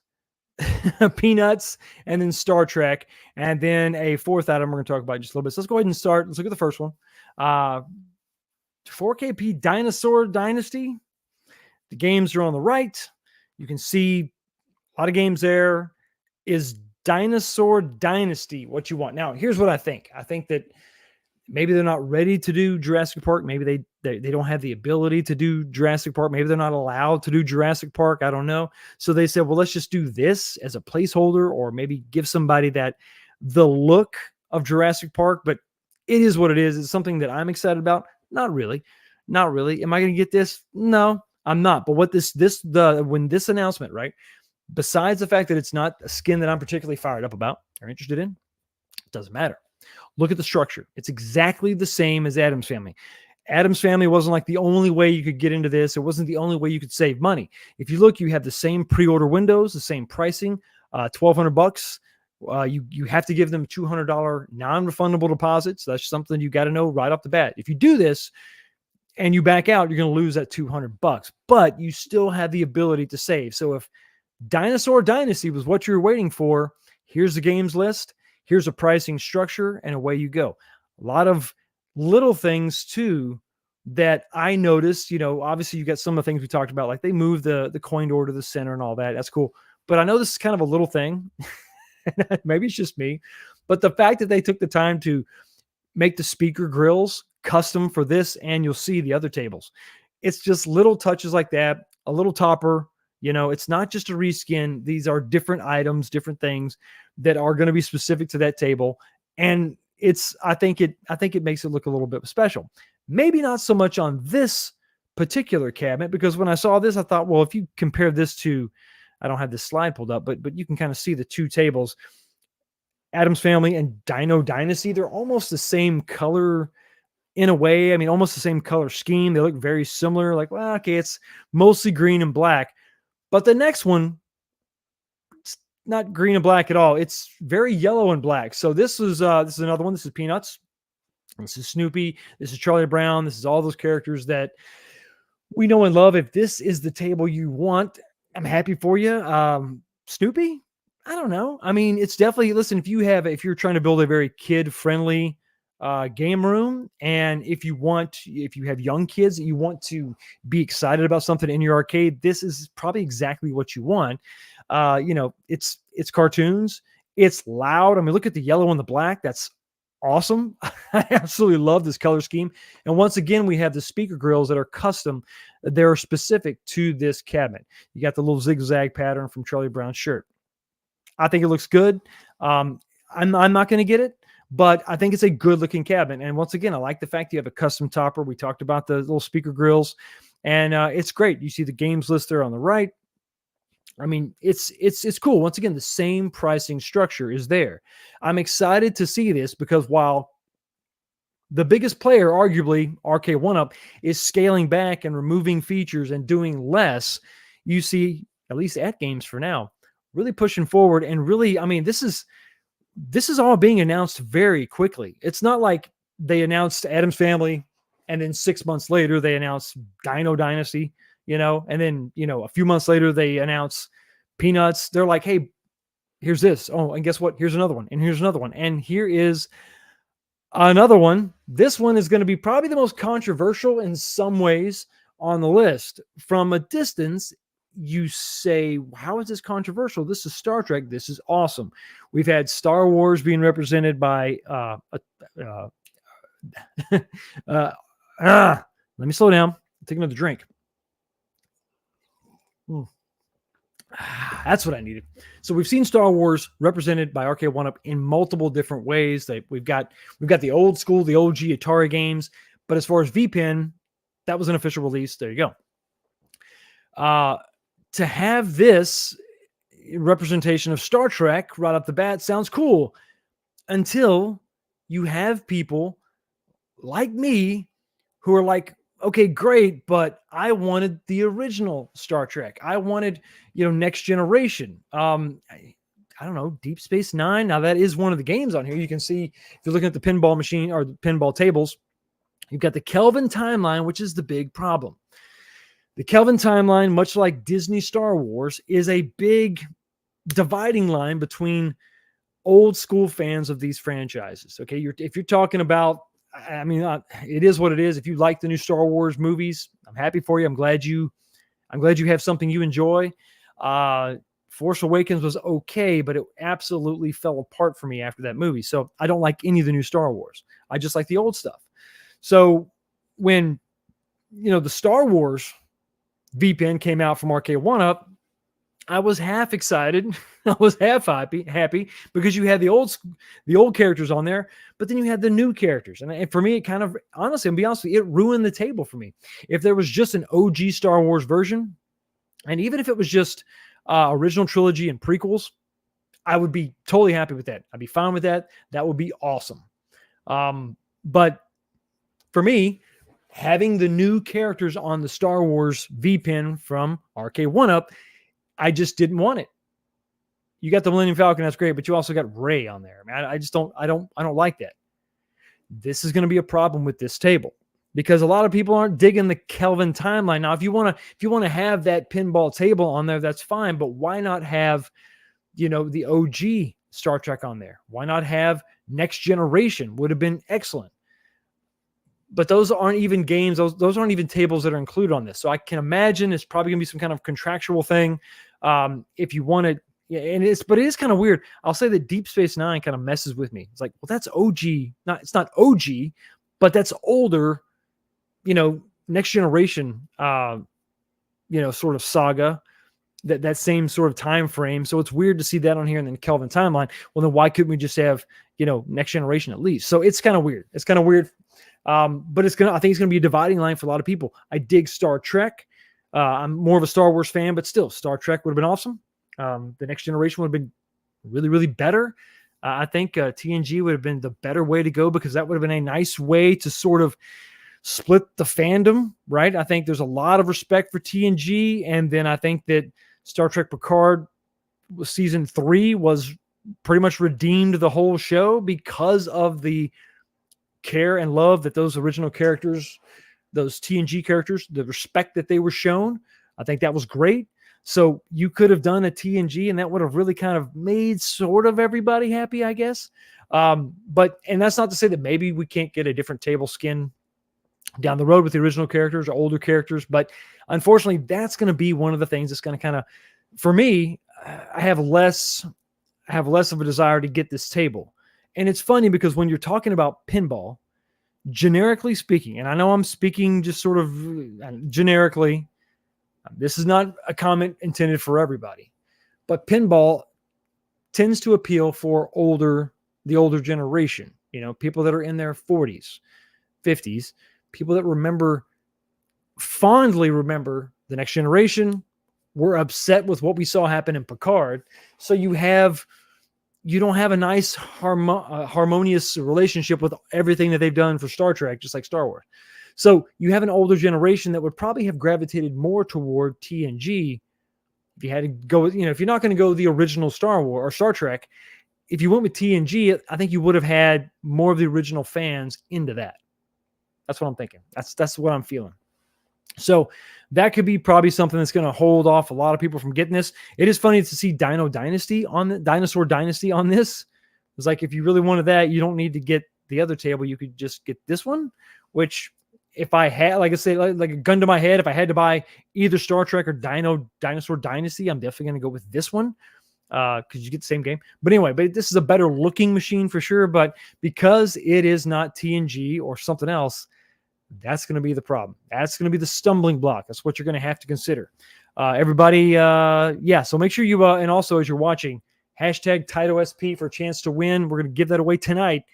Peanuts, and then Star Trek. And then a fourth item we're going to talk about in just a little bit. So let's go ahead and start. Let's look at the first one. 4KP Dinosaur Dynasty. The games are on the right. You can see a lot of games there. Is Dinosaur Dynasty what you want? Now, here's what I think. I think that maybe they're not ready to do Jurassic Park. Maybe they don't have the ability to do Jurassic Park. Maybe they're not allowed to do Jurassic Park. I don't know. So they said, well, let's just do this as a placeholder, or maybe give somebody that the look of Jurassic Park, but it is what it is. It's something that I'm excited about. Not really. Not really. Am I going to get this? No, I'm not. But what when this announcement, right? Besides the fact that it's not a skin that I'm particularly fired up about or interested in, it doesn't matter. Look at the structure. It's exactly the same as Addams Family. Addams Family wasn't like the only way you could get into this. It wasn't the only way you could save money. If you look, you have the same pre-order windows, the same pricing, $1,200. You have to give them $200 non-refundable deposits. That's something you got to know right off the bat. If you do this and you back out, you're going to lose that $200, but you still have the ability to save. So if Dinosaur Dynasty was what you were waiting for, here's the games list, here's a pricing structure, and away you go. A lot of little things too that I noticed. Obviously you got some of the things we talked about, like they moved the coin door to the center and all that. That's cool. But I know this is kind of a little thing. Maybe it's just me, but the fact that they took the time to make the speaker grills custom for this, and you'll see the other tables. It's just little touches like that, a little topper. It's not just a reskin. These are different items, different things that are going to be specific to that table. And I think it makes it look a little bit special. Maybe not so much on this particular cabinet, because when I saw this, I thought, well, if you compare this to, I don't have this slide pulled up, but you can kind of see the two tables, Addams Family and Dino Dynasty. They're almost the same color in a way. I mean, almost the same color scheme. They look very similar. Like, well, okay, it's mostly green and black. But the next one, it's not green and black at all. It's very yellow and black. So this is another one. This is Peanuts. This is Snoopy. This is Charlie Brown. This is all those characters that we know and love. If this is the table you want, I'm happy for you. Snoopy, I don't know. I mean, it's definitely, listen, if you're trying to build a very kid-friendly game room, and if you have young kids that you want to be excited about something in your arcade, this is probably exactly what you want. It's cartoons. It's loud. I mean, look at the yellow and the black. That's awesome. I absolutely love this color scheme. And once again, we have the speaker grills that are custom. They're specific to this cabinet. You got the little zigzag pattern from Charlie Brown's shirt. I think it looks good. I'm not going to get it, but I think it's a good looking cabinet. And once again, I like the fact you have a custom topper. We talked about the little speaker grills, and it's great. You see the games list there on the right. I mean, it's cool. Once again, the same pricing structure is there. I'm excited to see this because while the biggest player, arguably RK1UP, is scaling back and removing features and doing less, you see, at least at Games for now, really pushing forward. And really, I mean, this is all being announced very quickly. It's not like they announced Addams Family and then 6 months later they announced Dino Dynasty, and then, a few months later they announce Peanuts. They're like, hey, here's this. Oh, and guess what? Here's another one. And here's another one. And here is another one. This one is going to be probably the most controversial in some ways on the list. From a distance, you say, how is this controversial? This is Star Trek. This is awesome. We've had Star Wars being represented by let me slow down. Take another drink. That's what I needed. So we've seen Star Wars represented by RK1UP in multiple different ways. We've got the old school, the OG Atari games, but as far as VPN, that was an official release. There you go. To have this representation of Star Trek right off the bat sounds cool until you have people like me who are like, okay, great, but I wanted the original Star Trek. I wanted, Next Generation. I don't know, Deep Space Nine. Now that is one of the games on here. You can see if you're looking at the pinball machine or the pinball tables, you've got the Kelvin timeline, which is the big problem. The Kelvin timeline, much like Disney Star Wars, is a big dividing line between old school fans of these franchises. Okay, if you're talking about, I mean, it is what it is. If you like the new Star Wars movies, I'm happy for you. I'm glad you have something you enjoy. Force Awakens was okay, but it absolutely fell apart for me after that movie. So I don't like any of the new Star Wars. I just like the old stuff. So when, the Star Wars VPN came out from RK1UP, I was half excited. I was half happy because you had the old characters on there, but then you had the new characters. And for me, it kind of, honestly, and be honest with you, it ruined the table for me. If there was just an OG Star Wars version, and even if it was just original trilogy and prequels, I would be totally happy with that. I'd be fine with that. That would be awesome. But for me, having the new characters on the Star Wars V pin from RK1-Up, I just didn't want it. You got the Millennium Falcon, that's great, but you also got Rey on there. Man, I just don't like that. This is going to be a problem with this table because a lot of people aren't digging the Kelvin timeline. Now, if you want to have that pinball table on there, that's fine, but why not have, the OG Star Trek on there? Why not have Next Generation? Would have been excellent. But those aren't even games. Those aren't even tables that are included on this. So I can imagine it's probably going to be some kind of contractual thing. If you want to, but it is kind of weird. I'll say that Deep Space Nine kind of messes with me. It's like, well, that's OG. It's not OG, but that's older, Next Generation, sort of saga, that same sort of time frame. So it's weird to see that on here and then Kelvin timeline. Well, then why couldn't we just have, Next Generation at least? So it's kind of weird. It's kind of weird. But I think it's going to be a dividing line for a lot of people. I dig Star Trek. I'm more of a Star Wars fan, but still Star Trek would have been awesome. The Next Generation would have been really, really better. I think TNG would have been the better way to go because that would have been a nice way to sort of split the fandom, right? I think there's a lot of respect for TNG. And then I think that Star Trek Picard season 3 was pretty much redeemed the whole show because of the care and love that those original characters, those TNG characters, the respect that they were shown. I think that was great. So you could have done a TNG and that would have really kind of made sort of everybody happy, I guess. And that's not to say that maybe we can't get a different table skin down the road with the original characters or older characters. But unfortunately, that's going to be one of the things that's going to kind of, for me, I have less of a desire to get this table. And it's funny because when you're talking about pinball, generically speaking, and I know I'm speaking just sort of generically, this is not a comment intended for everybody, but pinball tends to appeal for the older generation, people that are in their 40s, 50s, people that fondly remember the Next Generation, were upset with what we saw happen in Picard. So you don't have a nice harmonious relationship with everything that they've done for Star Trek, just like Star Wars. So you have an older generation that would probably have gravitated more toward TNG. If you had to go, if you're not going to go the original Star Wars or Star Trek, if you went with TNG, I think you would have had more of the original fans into that. That's what I'm thinking. That's what I'm feeling. So that could be probably something that's going to hold off a lot of people from getting this. It is funny to see Dinosaur Dynasty on this. It's like, if you really wanted that, you don't need to get the other table. You could just get this one, which if I had, like I say, like a gun to my head, if I had to buy either Star Trek or Dinosaur Dynasty, I'm definitely going to go with this one because you get the same game. But anyway, this is a better looking machine for sure. But because it is not TNG or something else, that's going to be the problem. That's going to be the stumbling block. That's what you're going to have to consider. Everybody, so make sure you, and also as you're watching, hashtag TitoSP for a chance to win. We're going to give that away tonight.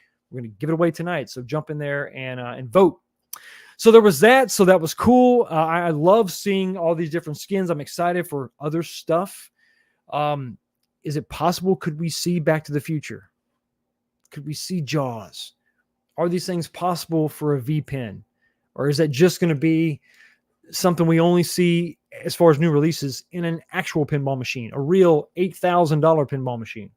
So jump in there and vote. So there was that. So that was cool. I love seeing all these different skins. I'm excited for other stuff. Is it possible? Could we see Back to the Future? Could we see Jaws? Are these things possible for a V-Pin? Or is that just going to be something we only see as far as new releases in an actual pinball machine, a real $8,000 pinball machine?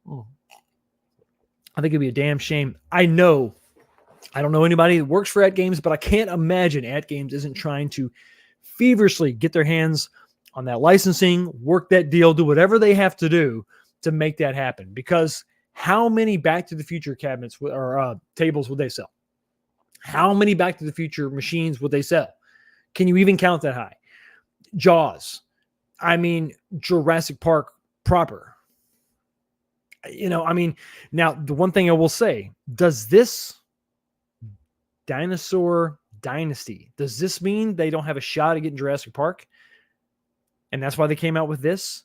I think it'd be a damn shame. I don't know anybody that works for At Games, but I can't imagine At Games isn't trying to feverishly get their hands on that licensing, work that deal, do whatever they have to do to make that happen. Because how many Back to the Future cabinets or tables would they sell? How many Back to the Future machines would they sell? Can you even count that high? Jaws. I mean, Jurassic Park proper. Now, the one thing I will say, does this Dinosaur Dynasty, does this mean they don't have a shot at getting Jurassic Park? and that's why they came out with this.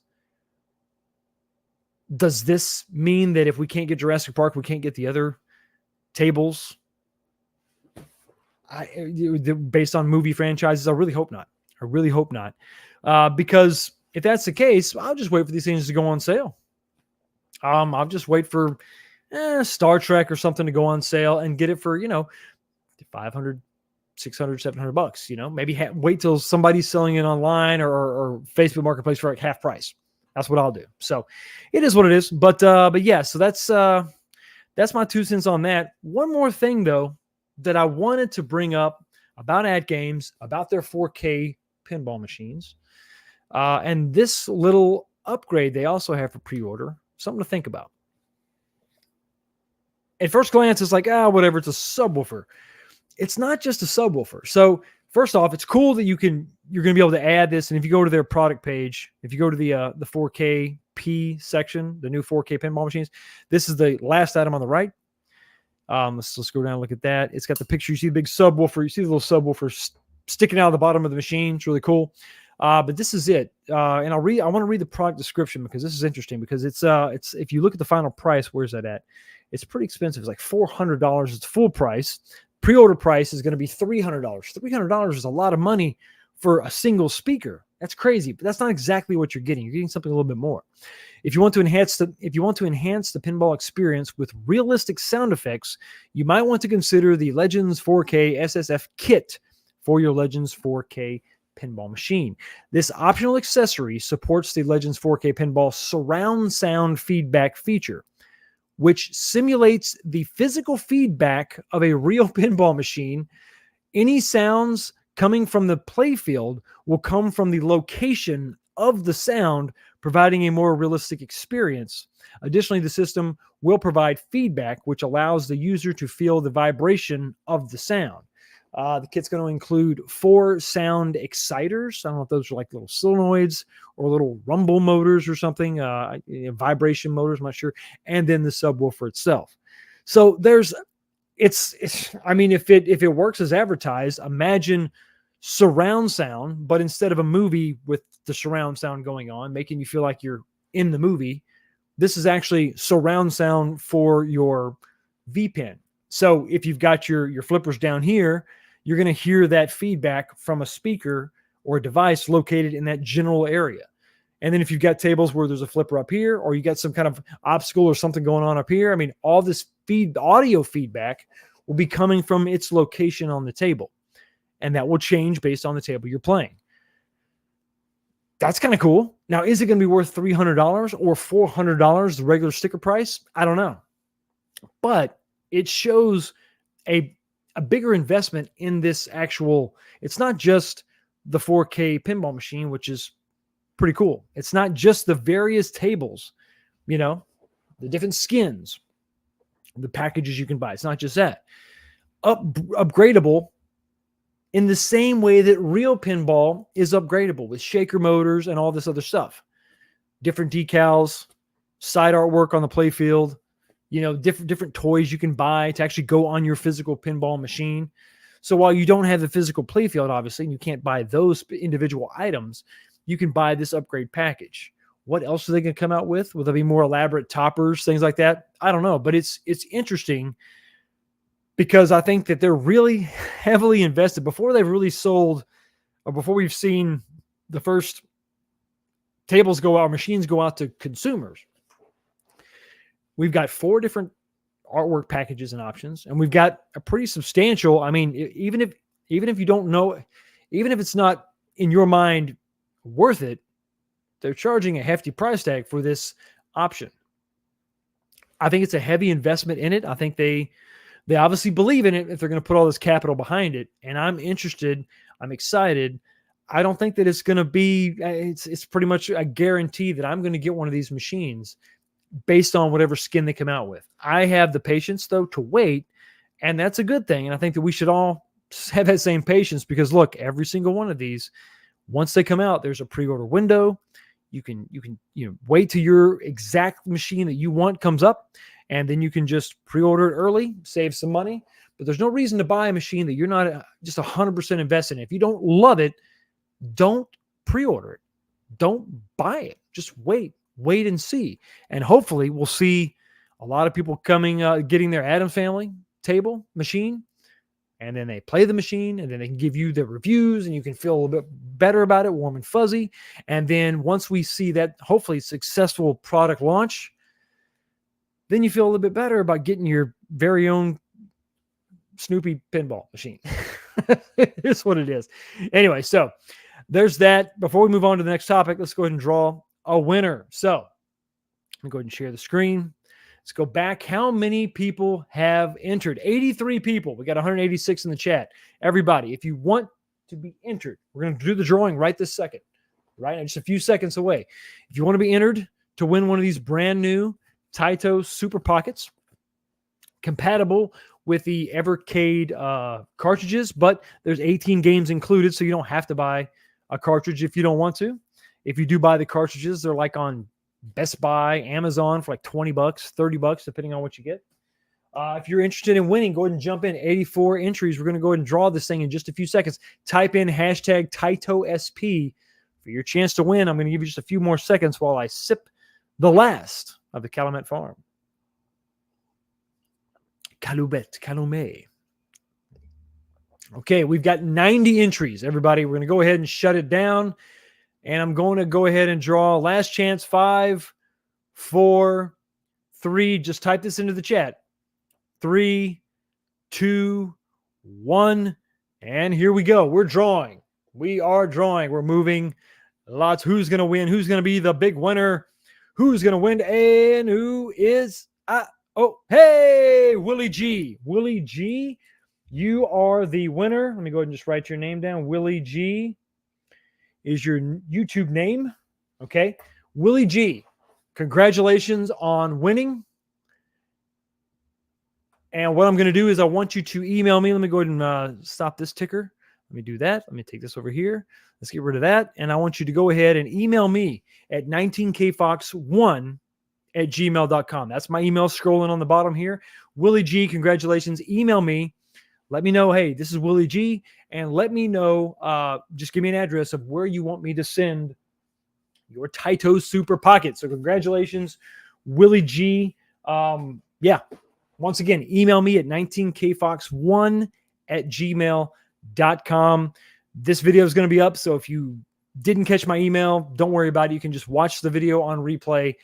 Does this mean that if we can't get Jurassic Park, we can't get the other tables? Based on movie franchises, I really hope not. I really hope not. Because if that's the case, I'll just wait for these things to go on sale. I'll just wait for Star Trek or something to go on sale and get it for, $500, $600, $700, maybe wait till somebody's selling it online or Facebook Marketplace for like half price. That's what I'll do. So it is what it is. But yeah, so that's my 2 cents on that. One more thing though, that I wanted to bring up about AtGames, about their 4K pinball machines, and this little upgrade they also have for pre-order, something to think about. At first glance, it's like, whatever, it's a subwoofer. It's not just a subwoofer. So first off, it's cool that you're going to be able to add this. And if you go to their product page, if you go to the 4K P section, the new 4K pinball machines, this is the last item on the right. Let's go down and look at that. It's got the picture. You see the big subwoofer. You see the little subwoofer sticking out of the bottom of the machine. It's really cool. But this is it. And I want to read the product description because this is interesting because it's if you look at the final price, where's that at? It's pretty expensive. It's like $400. It's full price. Pre-order price is going to be $300. $300 is a lot of money for a single speaker. That's crazy, but that's not exactly what you're getting. You're getting something a little bit more. If you want to enhance the pinball experience with realistic sound effects, you might want to consider the Legends 4K SSF kit for your Legends 4K pinball machine. This optional accessory supports the Legends 4K pinball surround sound feedback feature, which simulates the physical feedback of a real pinball machine. Any sounds coming from the playfield will come from the location of the sound, providing a more realistic experience. Additionally, the system will provide feedback, which allows the user to feel the vibration of the sound. The kit's going to include 4 sound exciters. I don't know if those are like little solenoids or little rumble motors or something, vibration motors, I'm not sure. And then the subwoofer itself. So if it works as advertised, imagine surround sound, but instead of a movie with the surround sound going on, making you feel like you're in the movie, this is actually surround sound for your V-pin. So if you've got your flippers down here, you're going to hear that feedback from a speaker or a device located in that general area. And then if you've got tables where there's a flipper up here, or you got some kind of obstacle or something going on up here, all this audio feedback will be coming from its location on the table. And that will change based on the table you're playing. That's kind of cool. Now, is it going to be worth $300 or $400, the regular sticker price? I don't know. But it shows a bigger investment in this actual, it's not just the 4K pinball machine, which is pretty cool. It's not just the various tables, the different skins, the packages you can buy. It's not just that. Upgradable in the same way that real pinball is upgradable with shaker motors and all this other stuff. Different decals, side artwork on the playfield, different toys you can buy to actually go on your physical pinball machine. So while you don't have the physical playfield, obviously, and you can't buy those individual items, you can buy this upgrade package. What else are they going to come out with? Will there be more elaborate toppers, things like that? I don't know, but it's interesting because I think that they're really heavily invested before they've really sold, or before we've seen the first tables go out, machines go out to consumers. We've got 4 different artwork packages and options, and we've got a pretty substantial, even if you don't know, even if it's not in your mind worth it, they're charging a hefty price tag for this option. I think it's a heavy investment in it. I think they obviously believe in it if they're going to put all this capital behind it. And I'm interested. I'm excited. I don't think that it's going to be, it's pretty much a guarantee that I'm going to get one of these machines based on whatever skin they come out with. I have the patience though to wait, and that's a good thing. And I think that we should all have that same patience because look, every single one of these, once they come out, there's a pre-order window. You can wait till your exact machine that you want comes up, and then you can just pre-order it early, save some money. But there's no reason to buy a machine that you're not just 100% invested in. If you don't love it, don't pre-order it. don't buy it. Just wait and see. And hopefully we'll see a lot of people coming, getting their Addams Family table machine, and then they play the machine, and then they can give you the reviews, and you can feel a little bit better about it, warm and fuzzy. And then once we see that hopefully successful product launch, then you feel a little bit better about getting your very own Snoopy pinball machine. It's what it is. Anyway, so there's that. Before we move on to the next topic, let's go ahead and draw a winner. So let me go ahead and share the screen. Let's go back. How many people have entered? 83 people. We got 186 in the chat. Everybody, if you want to be entered, we're going to do the drawing right this second, right now, just a few seconds away. If you want to be entered to win one of these brand new Tito Super Pockets, compatible with the Evercade cartridges, but there's 18 games included, so you don't have to buy a cartridge if you don't want to. If you do buy the cartridges, they're like on Best Buy, Amazon for like $20, $30, depending on what you get. If you're interested in winning, go ahead and jump in. 84 entries. We're going to go ahead and draw this thing in just a few seconds. Type in hashtag TitoSP for your chance to win. I'm going to give you just a few more seconds while I sip the last of the Calumet Farm. Calumet. Okay, we've got 90 entries, everybody. We're going to go ahead and shut it down. And I'm going to go ahead and draw last chance. 5, 4, 3. Just type this into the chat. 3, 2, 1. And here we go. We're drawing. We are drawing. We're moving lots. Who's going to win? Who's going to be the big winner? Who's going to win? And who is... Oh, hey, Willie G. Willie G, you are the winner. Let me go ahead and just write your name down. Willie G is your YouTube name. Okay. Willie G, congratulations on winning. And what I'm going to do is I want you to email me. Let me go ahead and stop this ticker. Let me do that. Let me take this over here. Let's get rid of that. And I want you to go ahead and email me at 19kfox1@gmail.com. That's my email scrolling on the bottom here. Willie G, congratulations. Email me. Let me know, hey, this is Willie G. And let me know, just give me an address of where you want me to send your Tito Super Pocket. So congratulations, Willie G. Yeah. Once again, email me at 19kfox1@gmail.com. This video is going to be up. So if you didn't catch my email, don't worry about it. You can just watch the video on replay.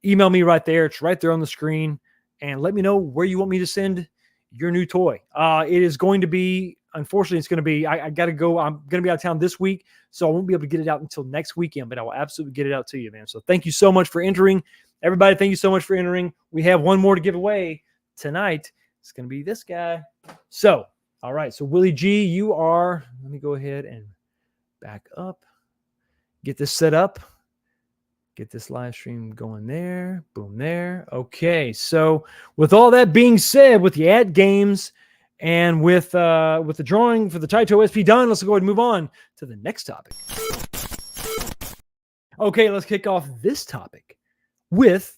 Email me right there. It's right there on the screen. And let me know where you want me to send your new toy. It is going to be, unfortunately, it's going to be, I got to go. I'm going to be out of town this week, so I won't be able to get it out until next weekend, but I will absolutely get it out to you, man. So thank you so much for entering. Everybody, thank you so much for entering. We have one more to give away tonight. It's going to be this guy. So, all right. So Willie G, you are, let me go ahead and back up, get this set up. Get this live stream going there. Boom there. Okay. So with all that being said, with the ad games and with the drawing for the Tito SP done, let's go ahead and move on to the next topic. Okay, let's kick off this topic with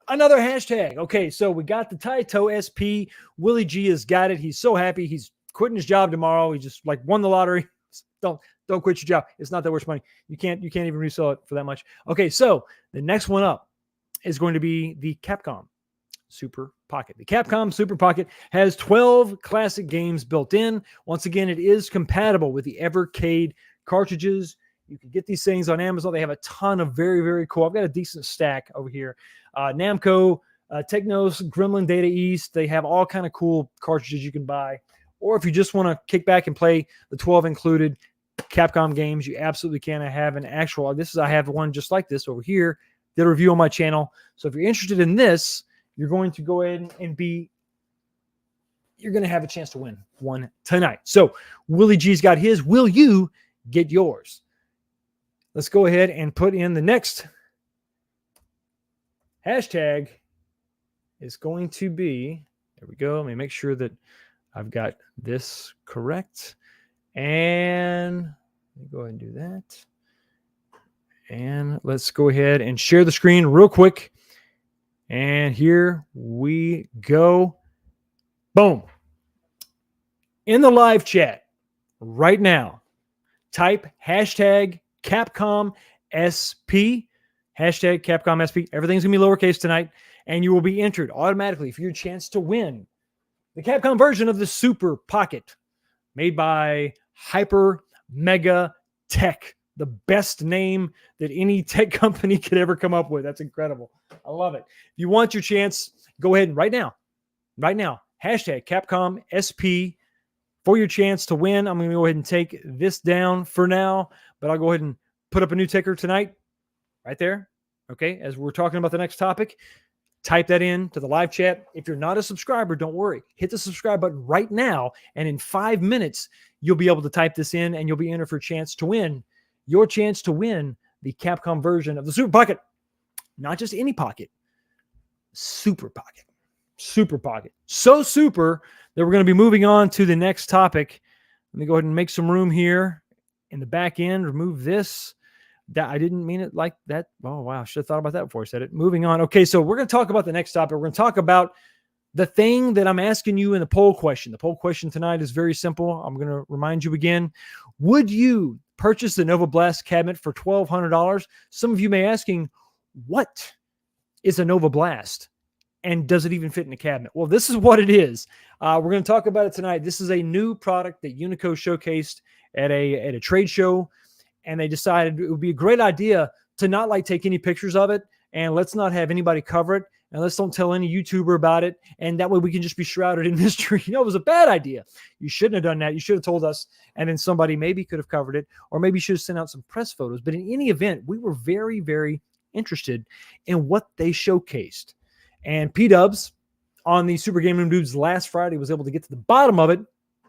another hashtag. Okay, so we got the Tito SP. Willie G has got it. He's so happy. He's quitting his job tomorrow. He just like won the lottery. Don't quit your job. It's not that much money. You can't even resell it for that much. Okay, so the next one up is going to be the Capcom Super Pocket. The Capcom Super Pocket has 12 classic games built in. Once again, it is compatible with the Evercade cartridges. You can get these things on Amazon. They have a ton of very, very cool. I've got a decent stack over here. Namco, Technos, Gremlin Data East. They have all kind of cool cartridges you can buy. Or if you just want to kick back and play the 12 included Capcom games, you absolutely can. I have an actual, I have one just like this over here. Did a review on my channel. So if you're interested in this, you're going to go ahead and you're going to have a chance to win one tonight. So Willie G's got his. Will you get yours? Let's go ahead and put in the next hashtag. Is going to be, there we go. Let me make sure that I've got this correct. And let me go ahead and do that. And let's go ahead and share the screen real quick. And here we go. Boom. In the live chat right now, type hashtag Capcom SP, hashtag Capcom SP. Everything's going to be lowercase tonight, and you will be entered automatically for your chance to win the Capcom version of the Super Pocket made by Hyper Mega Tech, the best name that any tech company could ever come up with. That's incredible. I love it. If you want your chance, go ahead and right now, hashtag Capcom SP for your chance to win. I'm going to go ahead and take this down for now, but I'll go ahead and put up a new ticker tonight right there. Okay, as we're talking about the next topic, type that in to the live chat. If you're not a subscriber, don't worry. Hit the subscribe button right now, and in 5 minutes, you'll be able to type this in, and you'll be entered for a chance to win. Your chance to win the Capcom version of the Super Pocket. Not just any pocket. Super Pocket. Super Pocket. So super that we're going to be moving on to the next topic. Let me go ahead and make some room here in the back end. Remove this. That I didn't mean it like that. Oh, wow. I should have thought about that before I said it. Moving on. Okay, so we're going to talk about the next topic. We're going to talk about the thing that I'm asking you in the poll question. The poll question tonight is very simple. I'm going to remind you again. Would you purchase the Nova Blast cabinet for $1,200? Some of you may be asking, what is a Nova Blast? And does it even fit in a cabinet? Well, this is what it is. We're going to talk about it tonight. This is a new product that Unico showcased at a trade show. And they decided it would be a great idea to not like take any pictures of it, and let's not have anybody cover it, and let's don't tell any YouTuber about it, and that way we can just be shrouded in mystery. It was a bad idea. You shouldn't have done that. You should have told us, and then somebody maybe could have covered it, or maybe should have sent out some press photos. But in any event, we were very, very interested in what they showcased. And P-Dubs on the Super Game Room Dudes last Friday was able to get to the bottom of it.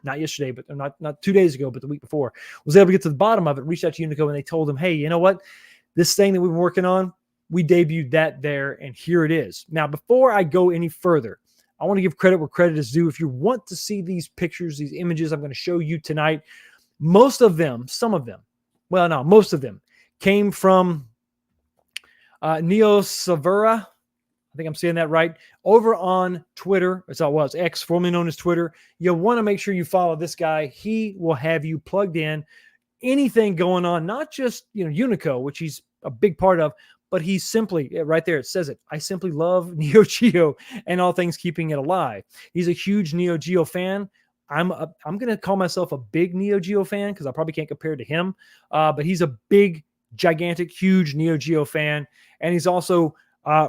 Not yesterday, but not 2 days ago, but the week before, was able to get to the bottom of it, reached out to Unico, and they told them, hey, you know what? This thing that we've been working on, we debuted that there, and here it is. Now, before I go any further, I want to give credit where credit is due. If you want to see these pictures, these images I'm going to show you tonight, most of them came from Neo Savera. I think I'm saying that right, over on Twitter. That's how it was, X, formerly known as Twitter. You'll want to make sure you follow this guy. He will have you plugged in. Anything going on, not just Unico, which he's a big part of, but he's simply, right there, it says it, I simply love Neo Geo and all things keeping it alive. He's a huge Neo Geo fan. I'm going to call myself a big Neo Geo fan because I probably can't compare to him, but he's a big, gigantic, huge Neo Geo fan, and he's also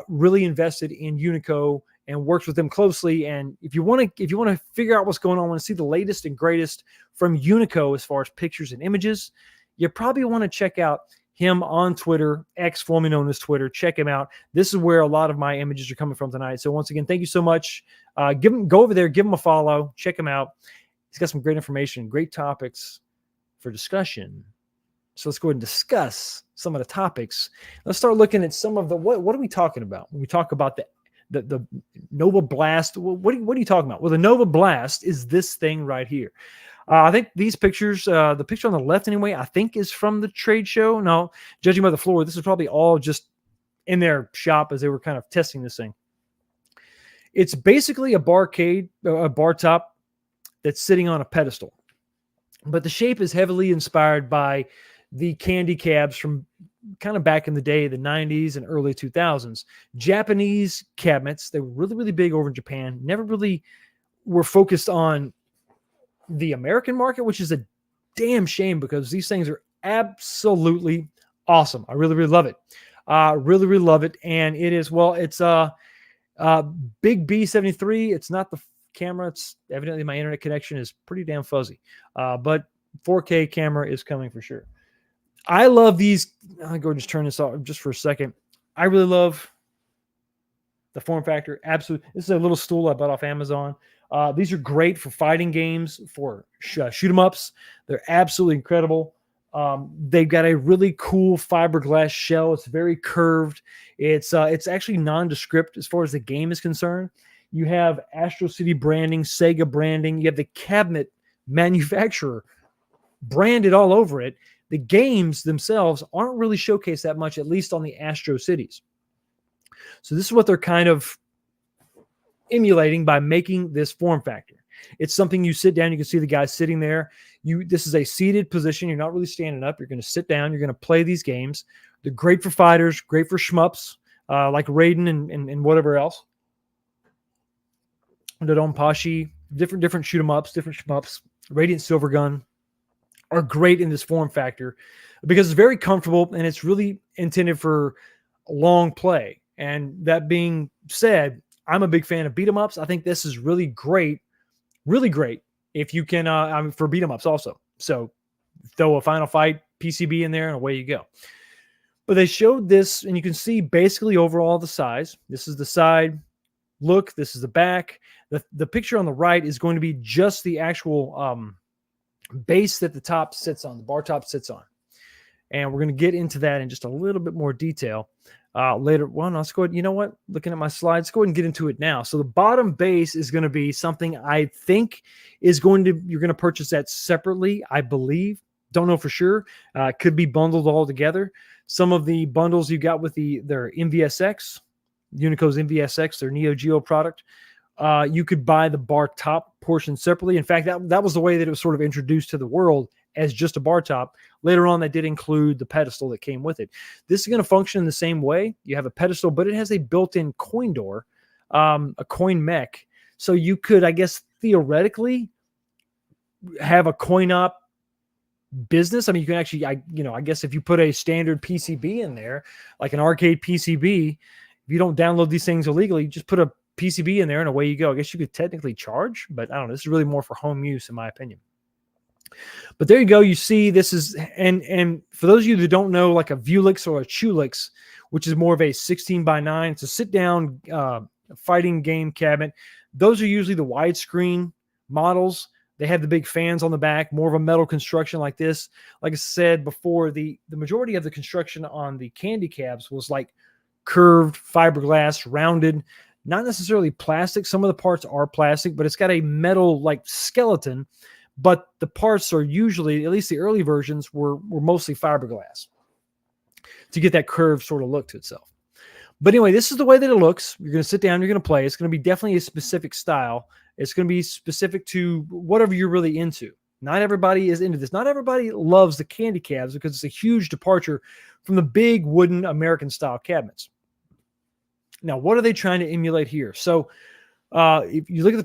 really invested in Unico and works with them closely. And if you want to figure out what's going on, want to see the latest and greatest from Unico as far as pictures and images, you probably want to check out him on Twitter, X, formerly known as Twitter. Check him out. This is where a lot of my images are coming from tonight. So once again, thank you so much. Go over there, give him a follow, check him out. He's got some great information, great topics for discussion. So let's go ahead and discuss some of the topics. Let's start looking at some of the, what are we talking about? When we talk about the Nova Blast, what are you talking about? Well, the Nova Blast is this thing right here. I think these pictures, the picture on the left anyway, I think is from the trade show. No, judging by the floor, this is probably all just in their shop as they were kind of testing this thing. It's basically a bar top that's sitting on a pedestal. But the shape is heavily inspired by the candy cabs from kind of back in the day, the 90s and early 2000s. Japanese cabinets, they were really, really big over in Japan, never really were focused on the American market, which is a damn shame because these things are absolutely awesome. I really, really love it. Really, really love it. And it is, well, it's Big B73. It's not the camera. It's evidently my internet connection is pretty damn fuzzy. But 4K camera is coming for sure. I love these. I'll go just turn this off just for a second. I really love the form factor. Absolutely. This is a little stool I bought off Amazon. These are great for fighting games, for shoot 'em ups. They're absolutely incredible. They've got a really cool fiberglass shell. It's very curved. It's actually nondescript as far as the game is concerned. You have Astro City branding, Sega branding. You have the cabinet manufacturer branded all over it. The games themselves aren't really showcased that much, at least on the Astro Cities. So this is what they're kind of emulating by making this form factor. It's something you sit down, you can see the guy sitting there. This is a seated position. You're not really standing up. You're going to sit down. You're going to play these games. They're great for fighters, great for shmups, like Raiden and whatever else. Dodonpachi, different shoot 'em ups, different shmups. Radiant Silvergun are great in this form factor because it's very comfortable and it's really intended for long play. And that being said, I'm a big fan of beat 'em ups. I think this is really great if you can, for beat 'em ups also. So throw a Final Fight PCB in there and away you go. But they showed this, and you can see basically overall the size. This is the side look. This is the back. The picture on the right is going to be just the actual base that the top sits on, the bar top sits on. And we're going to get into that in just a little bit more detail later. Well, no, let's go ahead. You know what? Looking at my slides, let's go ahead and get into it now. So the bottom base is going to be something I think you're going to purchase that separately, I believe. Don't know for sure. Could be bundled all together. Some of the bundles you got with their MVSX, Unico's MVSX, their Neo Geo product, you could buy the bar top portion separately. In fact, that was the way that it was sort of introduced to the world, as just a bar top. Later on, they did include the pedestal that came with it. This is going to function in the same way. You have a pedestal, but it has a built-in coin door, a coin mech. So you could, I guess, theoretically have a coin op business. I mean, you can actually, I guess if you put a standard PCB in there, like an arcade PCB, if you don't download these things illegally, you just put a PCB in there and away you go. I guess you could technically charge, but I don't know. This is really more for home use, in my opinion. But there you go. You see, this is, and for those of you that don't know, like a Vulix or a Chulix, which is more of a 16x9, it's a sit-down fighting game cabinet. Those are usually the widescreen models. They have the big fans on the back, more of a metal construction like this. Like I said before, the majority of the construction on the candy cabs was like curved, fiberglass, rounded, not necessarily plastic. Some of the parts are plastic, but it's got a metal like skeleton. But the parts are usually, at least the early versions, were mostly fiberglass to get that curved sort of look to itself. But anyway, this is the way that it looks. You're going to sit down, you're going to play. It's going to be definitely a specific style. It's going to be specific to whatever you're really into. Not everybody is into this. Not everybody loves the candy cabs because it's a huge departure from the big wooden American style cabinets. Now, what are they trying to emulate here? So if you look at the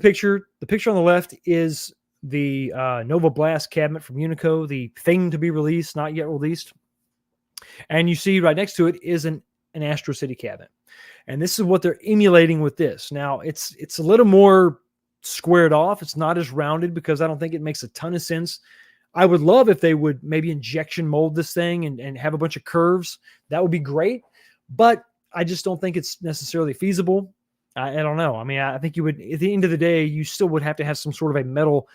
picture on the left is the Nova Blast cabinet from Unico, the thing to be released, not yet released. And you see right next to it is an Astro City cabinet. And this is what they're emulating with this. Now, it's a little more squared off. It's not as rounded because I don't think it makes a ton of sense. I would love if they would maybe injection mold this thing and have a bunch of curves. That would be great. But I just don't think it's necessarily feasible. I don't know. I mean, I think you would, at the end of the day, you still would have to have some sort of a metal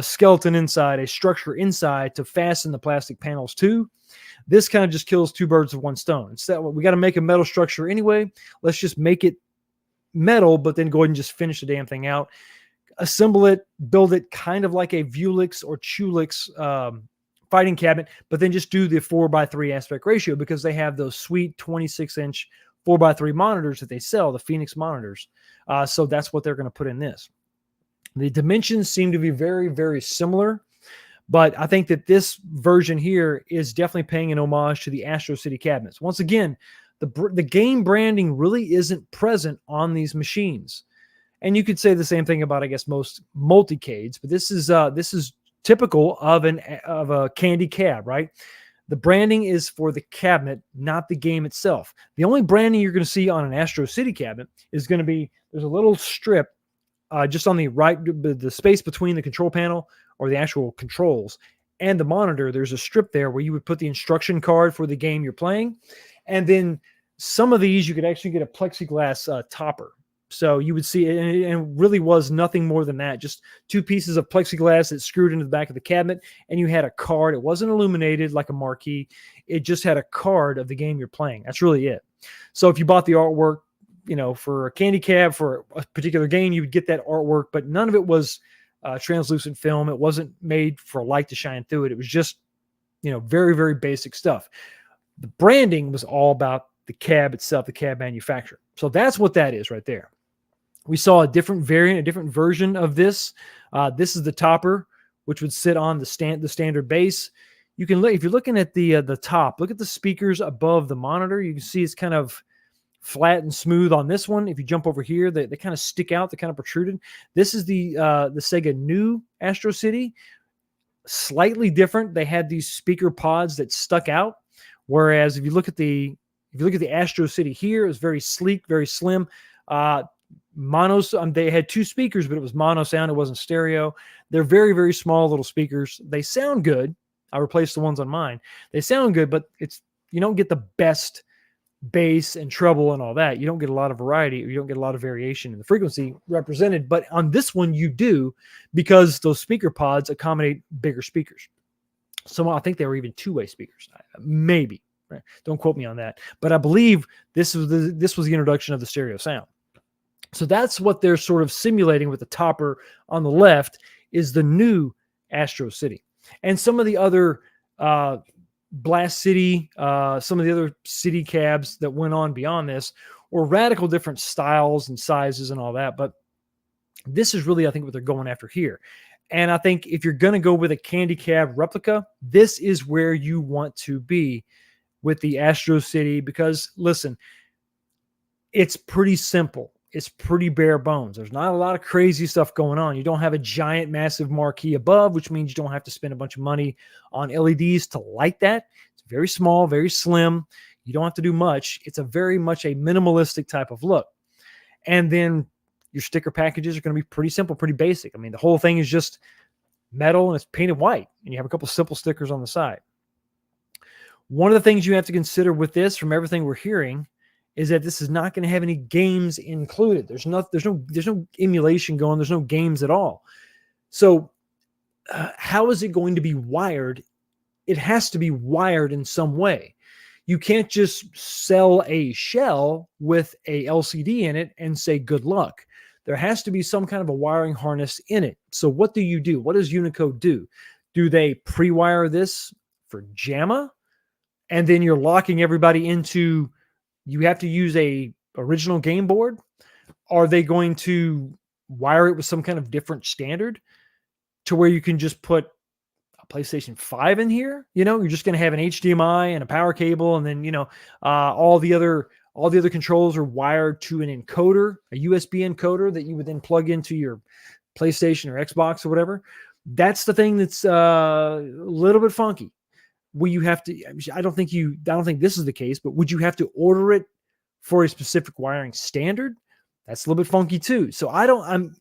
skeleton inside, a structure inside to fasten the plastic panels to. This kind of just kills two birds with one stone. Instead, we got to make a metal structure anyway. Let's just make it metal, but then go ahead and just finish the damn thing out. Assemble it, build it kind of like a Vulix or Chulix fighting cabinet, but then just do the 4x3 aspect ratio because they have those sweet 26-inch 4x3 monitors that they sell, the Phoenix monitors. So that's what they're going to put in this. The dimensions seem to be very, very similar, but I think that this version here is definitely paying an homage to the Astro City cabinets. Once again, the game branding really isn't present on these machines. And you could say the same thing about, I guess, most multicades, but this is typical of a candy cab, right? The branding is for the cabinet, not the game itself. The only branding you're going to see on an Astro City cabinet is going to be, there's a little strip just on the right, the space between the control panel or the actual controls and the monitor. There's a strip there where you would put the instruction card for the game you're playing. And then some of these, you could actually get a plexiglass topper. So you would see, and it really was nothing more than that, just two pieces of plexiglass that screwed into the back of the cabinet, and you had a card. It wasn't illuminated like a marquee. It just had a card of the game you're playing. That's really it. So if you bought the artwork, for a candy cab for a particular game, you would get that artwork, but none of it was translucent film. It wasn't made for light to shine through it. It was just, very, very basic stuff. The branding was all about the cab itself, the cab manufacturer. So that's what that is right there. We saw a different variant, a different version of this. This is the topper, which would sit on the standard base. you can look, if you're looking at the top, look at the speakers above the monitor. You can see it's kind of flat and smooth on this one. If you jump over here, they kind of stick out, they kind of protruded. This is the Sega new Astro City. Slightly different. They had these speaker pods that stuck out. Whereas if you look at the Astro City here, it was very sleek, very slim. Monos, they had two speakers, but it was mono sound. It wasn't stereo. They're very, very small little speakers. They sound good. I replaced the ones on mine. They sound good, but you don't get the best bass and treble and all that. You don't get a lot of variety, or you don't get a lot of variation in the frequency represented. But on this one, you do, because those speaker pods accommodate bigger speakers. So I think they were even two-way speakers, maybe. Right? Don't quote me on that, but I believe this was the introduction of the stereo sound. So that's what they're sort of simulating with the topper on the left, is the new Astro City. And some of the other Blast City, some of the other city cabs that went on beyond this were radical different styles and sizes and all that. But this is really, I think, what they're going after here. And I think if you're going to go with a candy cab replica, this is where you want to be with the Astro City, because listen, it's pretty simple. It's pretty bare bones. There's not a lot of crazy stuff going on. You don't have a giant, massive marquee above, which means you don't have to spend a bunch of money on LEDs to light that. It's very small, very slim. You don't have to do much. It's a very much a minimalistic type of look. And then your sticker packages are going to be pretty simple, pretty basic. I mean, the whole thing is just metal and it's painted white, and you have a couple simple stickers on the side. One of the things you have to consider with this, from everything we're hearing, is that this is not going to have any games included. There's no emulation going. There's no games at all. So how is it going to be wired? It has to be wired in some way. You can't just sell a shell with a LCD in it and say good luck. There has to be some kind of a wiring harness in it. So what do you do? What does Unico do? Do they pre-wire this for JAMA? And then you're locking everybody into, you have to use a original game board? Are they going to wire it with some kind of different standard to where you can just put a PlayStation 5 in here? You're just going to have an HDMI and a power cable, and then, all the other controls are wired to an encoder, a USB encoder that you would then plug into your PlayStation or Xbox or whatever. That's the thing that's a little bit funky. Will you have to, I don't think this is the case, but would you have to order it for a specific wiring standard? That's a little bit funky too. So I'm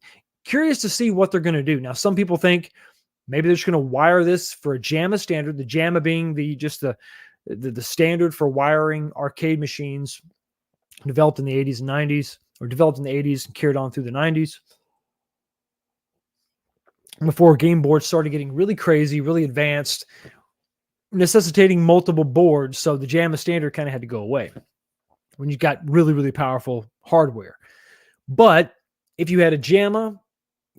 curious to see what they're going to do. Now, some people think maybe they're just going to wire this for a JAMA standard, the JAMA being the standard for wiring arcade machines, developed in the 80s and 90s, or developed in the 80s and carried on through the 90s. Before game boards started getting really crazy, really advanced, necessitating multiple boards. So the JAMA standard kind of had to go away when you got really, really powerful hardware. But if you had a JAMA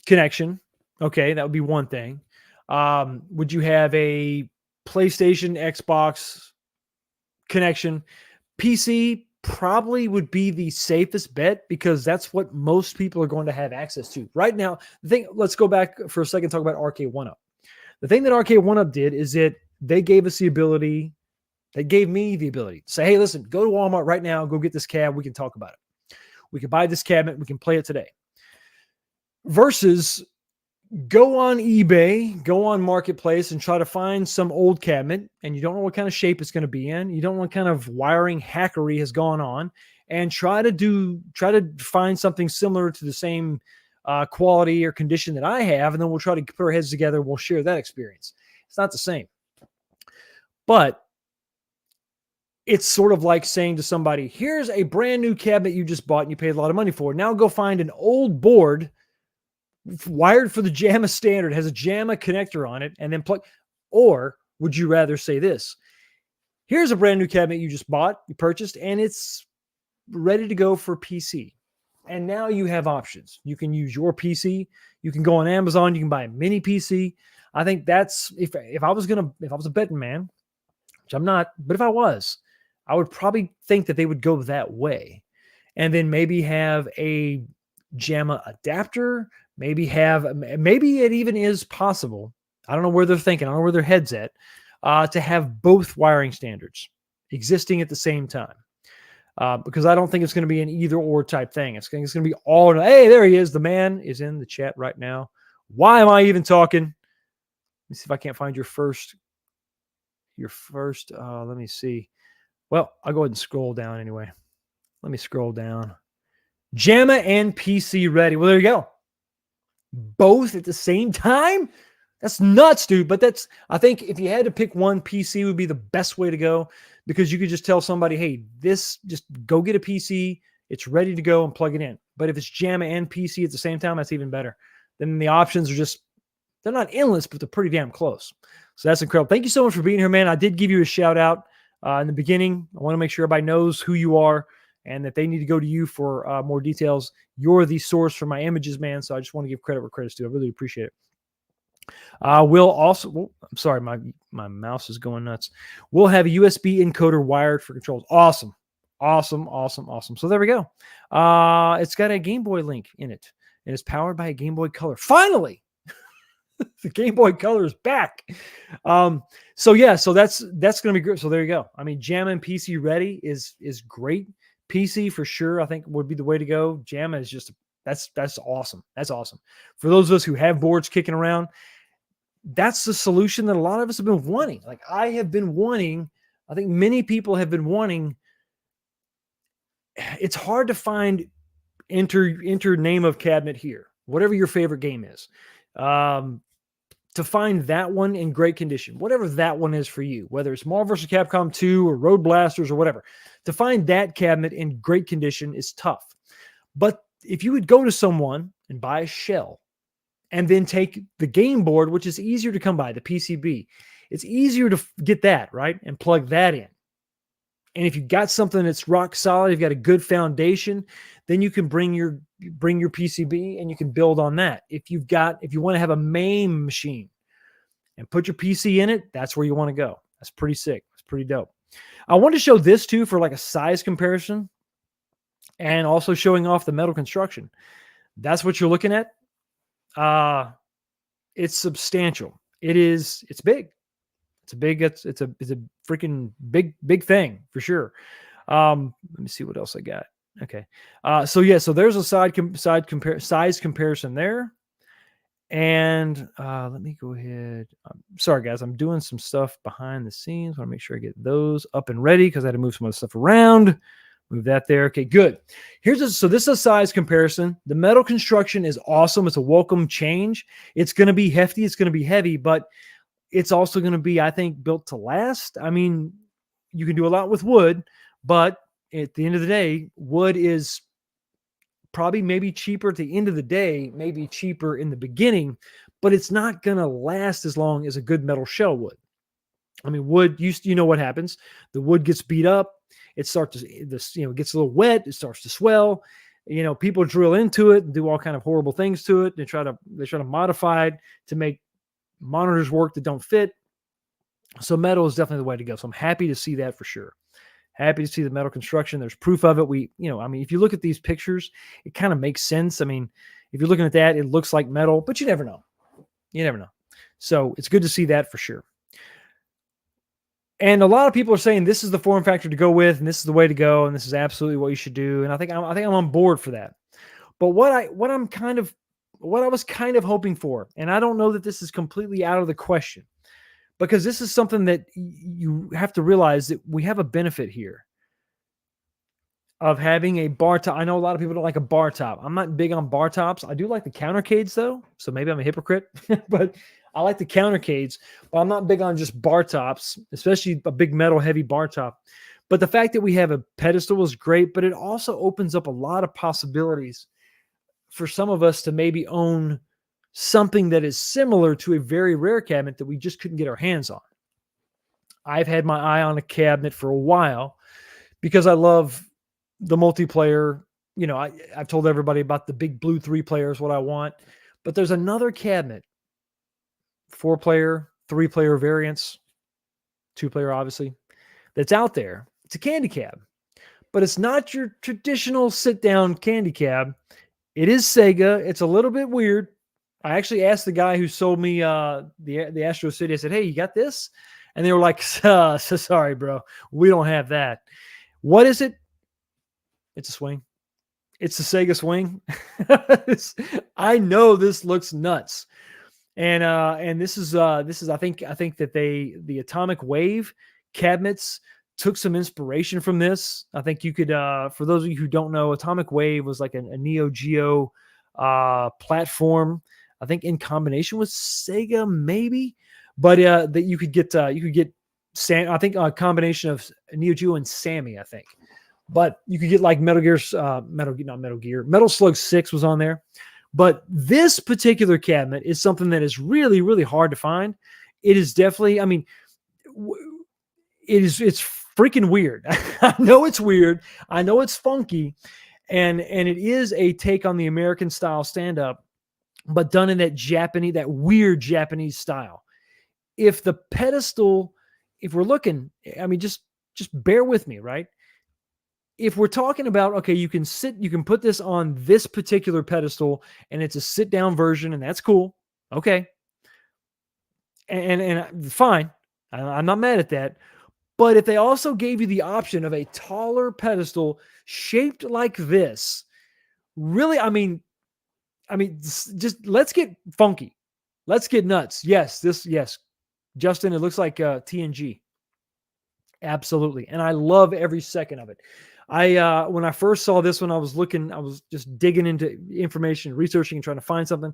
connection, okay, that would be one thing. Would you have a PlayStation, Xbox connection? PC probably would be the safest bet, because that's what most people are going to have access to right now. Let's go back for a second and talk about Arcade 1-Up. The thing that Arcade 1-Up did is they gave us the ability, they gave me the ability to say, hey, listen, go to Walmart right now, go get this cab, we can talk about it. We can buy this cabinet, we can play it today. Versus go on eBay, go on Marketplace, and try to find some old cabinet, and you don't know what kind of shape it's going to be in. You don't know what kind of wiring hackery has gone on, and try to find something similar to the same quality or condition that I have, and then we'll try to put our heads together. We'll share that experience. It's not the same. But it's sort of like saying to somebody, here's a brand new cabinet you just bought and you paid a lot of money for. Now go find an old board wired for the JAMA standard, has a JAMA connector on it, and then plug. Or would you rather say this? Here's a brand new cabinet you just bought, you purchased, and it's ready to go for PC. And now you have options. You can use your PC. You can go on Amazon. You can buy a mini PC. I think that's, if I was a betting man, which I'm not, but if I was, I would probably think that they would go that way. And then maybe have a JAMA adapter, maybe it even is possible. I don't know where they're thinking. I don't know where their head's at. to have both wiring standards existing at the same time. Because I don't think it's going to be an either or type thing. It's going to be all. Hey, there he is. The man is in the chat right now. Why am I even talking? Let me see if I can't find your first. Let me see. Well, I'll go ahead and scroll down anyway. Let me scroll down. JAMA and PC ready. Well, there you go. Both at the same time? That's nuts, dude. But I think if you had to pick one, PC would be the best way to go, because you could just tell somebody, hey, just go get a PC. It's ready to go and plug it in. But if it's JAMA and PC at the same time, that's even better. Then the options are they're not endless, but they're pretty damn close. So that's incredible. Thank you so much for being here, man. I did give you a shout out in the beginning. I want to make sure everybody knows who you are and that they need to go to you for more details. You're the source for my images, man. So I just want to give credit where credit's due. I really appreciate it. We'll also, I'm sorry, my mouse is going nuts. We'll have a USB encoder wired for controls. Awesome. So there we go. It's got a Game Boy link in it, and it's powered by a Game Boy Color. Finally, the Game Boy Color is back. So that's going to be great. So there you go. I mean, JAMA and PC ready is great. PC for sure, I think would be the way to go. JAMA is just that's awesome. That's awesome. For those of us who have boards kicking around, that's the solution that a lot of us have been wanting. Like I have been wanting, I think many people have been wanting. It's hard to find enter name of cabinet here, whatever your favorite game is. To find that one in great condition, whatever that one is for you, whether it's Marvel vs. Capcom 2 or Road Blasters or whatever, to find that cabinet in great condition is tough. But if you would go to someone and buy a shell and then take the game board, which is easier to come by, the PCB, it's easier to get that, right? And plug that in. And if you got something that's rock solid, you've got a good foundation, then you can bring your PCB and you can build on that. If you want to have a MAME machine and put your PC in it, that's where you want to go. That's pretty sick. It's pretty dope. I want to show this too for like a size comparison and also showing off the metal construction. That's what you're looking at. It's substantial. It's big. It's a freaking big thing for sure. Let me see what else I got. Okay. So there's a size comparison there. And let me go ahead. Sorry guys, I'm doing some stuff behind the scenes. I want to make sure I get those up and ready because I had to move some other stuff around. Move that there. Okay, good. So this is a size comparison. The metal construction is awesome. It's a welcome change. It's going to be hefty. It's going to be heavy, but it's also going to be, I think, built to last. I mean, you can do a lot with wood, but at the end of the day, wood is probably maybe cheaper at the end of the day, maybe cheaper in the beginning, but it's not going to last as long as a good metal shell would. I mean, wood, you know what happens. The wood gets beat up. It starts to, it gets a little wet. It starts to swell. People drill into it and do all kind of horrible things to it. They try to modify it to make monitors work that don't fit. So metal is definitely the way to go. So I'm happy to see that for sure. Happy to see the metal construction. There's proof of it. If you look at these pictures, it kind of makes sense. I mean, if you're looking at that, it looks like metal, but you never know. So it's good to see that for sure. And a lot of people are saying this is the form factor to go with, and this is the way to go, and this is absolutely what you should do. And I think I'm on board for that. But what I was kind of hoping for, and I don't know that this is completely out of the question, because this is something that you have to realize that we have a benefit here of having a bar top. I know a lot of people don't like a bar top. I'm not big on bar tops. I do like the countercades though, so maybe I'm a hypocrite, but I like the countercades, but I'm not big on just bar tops, especially a big metal heavy bar top. But the fact that we have a pedestal is great, but it also opens up a lot of possibilities for some of us to maybe own something that is similar to a very rare cabinet that we just couldn't get our hands on. I've had my eye on a cabinet for a while because I love the multiplayer. I've told everybody about the big blue 3-player is what I want, but there's another cabinet, 4-player, 3-player variants, 2-player obviously, that's out there. It's a candy cab, but it's not your traditional sit-down candy cab. It is Sega. It's a little bit weird. I actually asked the guy who sold me the Astro City. I said, "Hey, you got this?" And they were like, so sorry, bro. We don't have that. What is it? It's a swing. It's the Sega swing. I know this looks nuts. And this is I think that the Atomic Wave cabinets took some inspiration from this. I think you could for those of you who don't know, Atomic Wave was like a Neo Geo platform, I think in combination with Sega maybe, but that you could get Sam, I think a combination of Neo Geo and Sammy, I think. But you could get like Metal Slug 6 was on there. But this particular cabinet is something that is really, really hard to find. It is definitely, I mean, it's freaking weird. I know it's weird. I know it's funky. And it is a take on the American style stand-up, but done in that weird Japanese style. If the pedestal, if we're looking, I mean, just bear with me, right? If we're talking about, okay, you can put this on this particular pedestal and it's a sit down version and that's cool. Okay. And fine. I'm not mad at that. But if they also gave you the option of a taller pedestal shaped like this, really, I mean, just let's get funky. Let's get nuts. Yes. Justin, it looks like TNG. Absolutely. And I love every second of it. When I first saw this one, I was just digging into information, researching and trying to find something.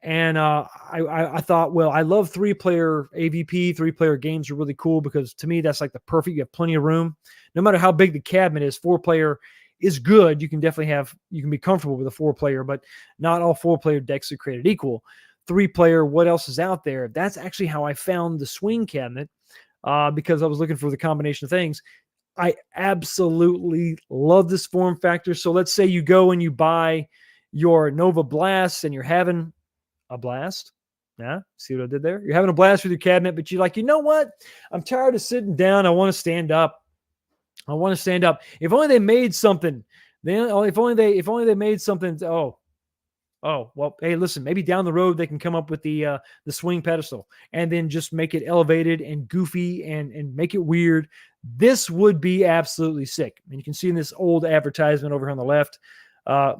And I thought, well, I love 3-player AVP, 3-player games are really cool because to me, that's like the perfect, you have plenty of room. No matter how big the cabinet is, 4-player is good. You can be comfortable with a 4-player, but not all 4-player decks are created equal. 3-player, what else is out there? That's actually how I found the swing cabinet because I was looking for the combination of things. I absolutely love this form factor. So let's say you go and you buy your Nova Blast and you're having a blast. Yeah, see what I did there? You're having a blast with your cabinet, but you're like, you know what? I'm tired of sitting down. I want to stand up. If only they made something. If only they made something. Oh, well, hey, listen, maybe down the road they can come up with the swing pedestal and then just make it elevated and goofy and make it weird. This would be absolutely sick. And you can see in this old advertisement over here on the left,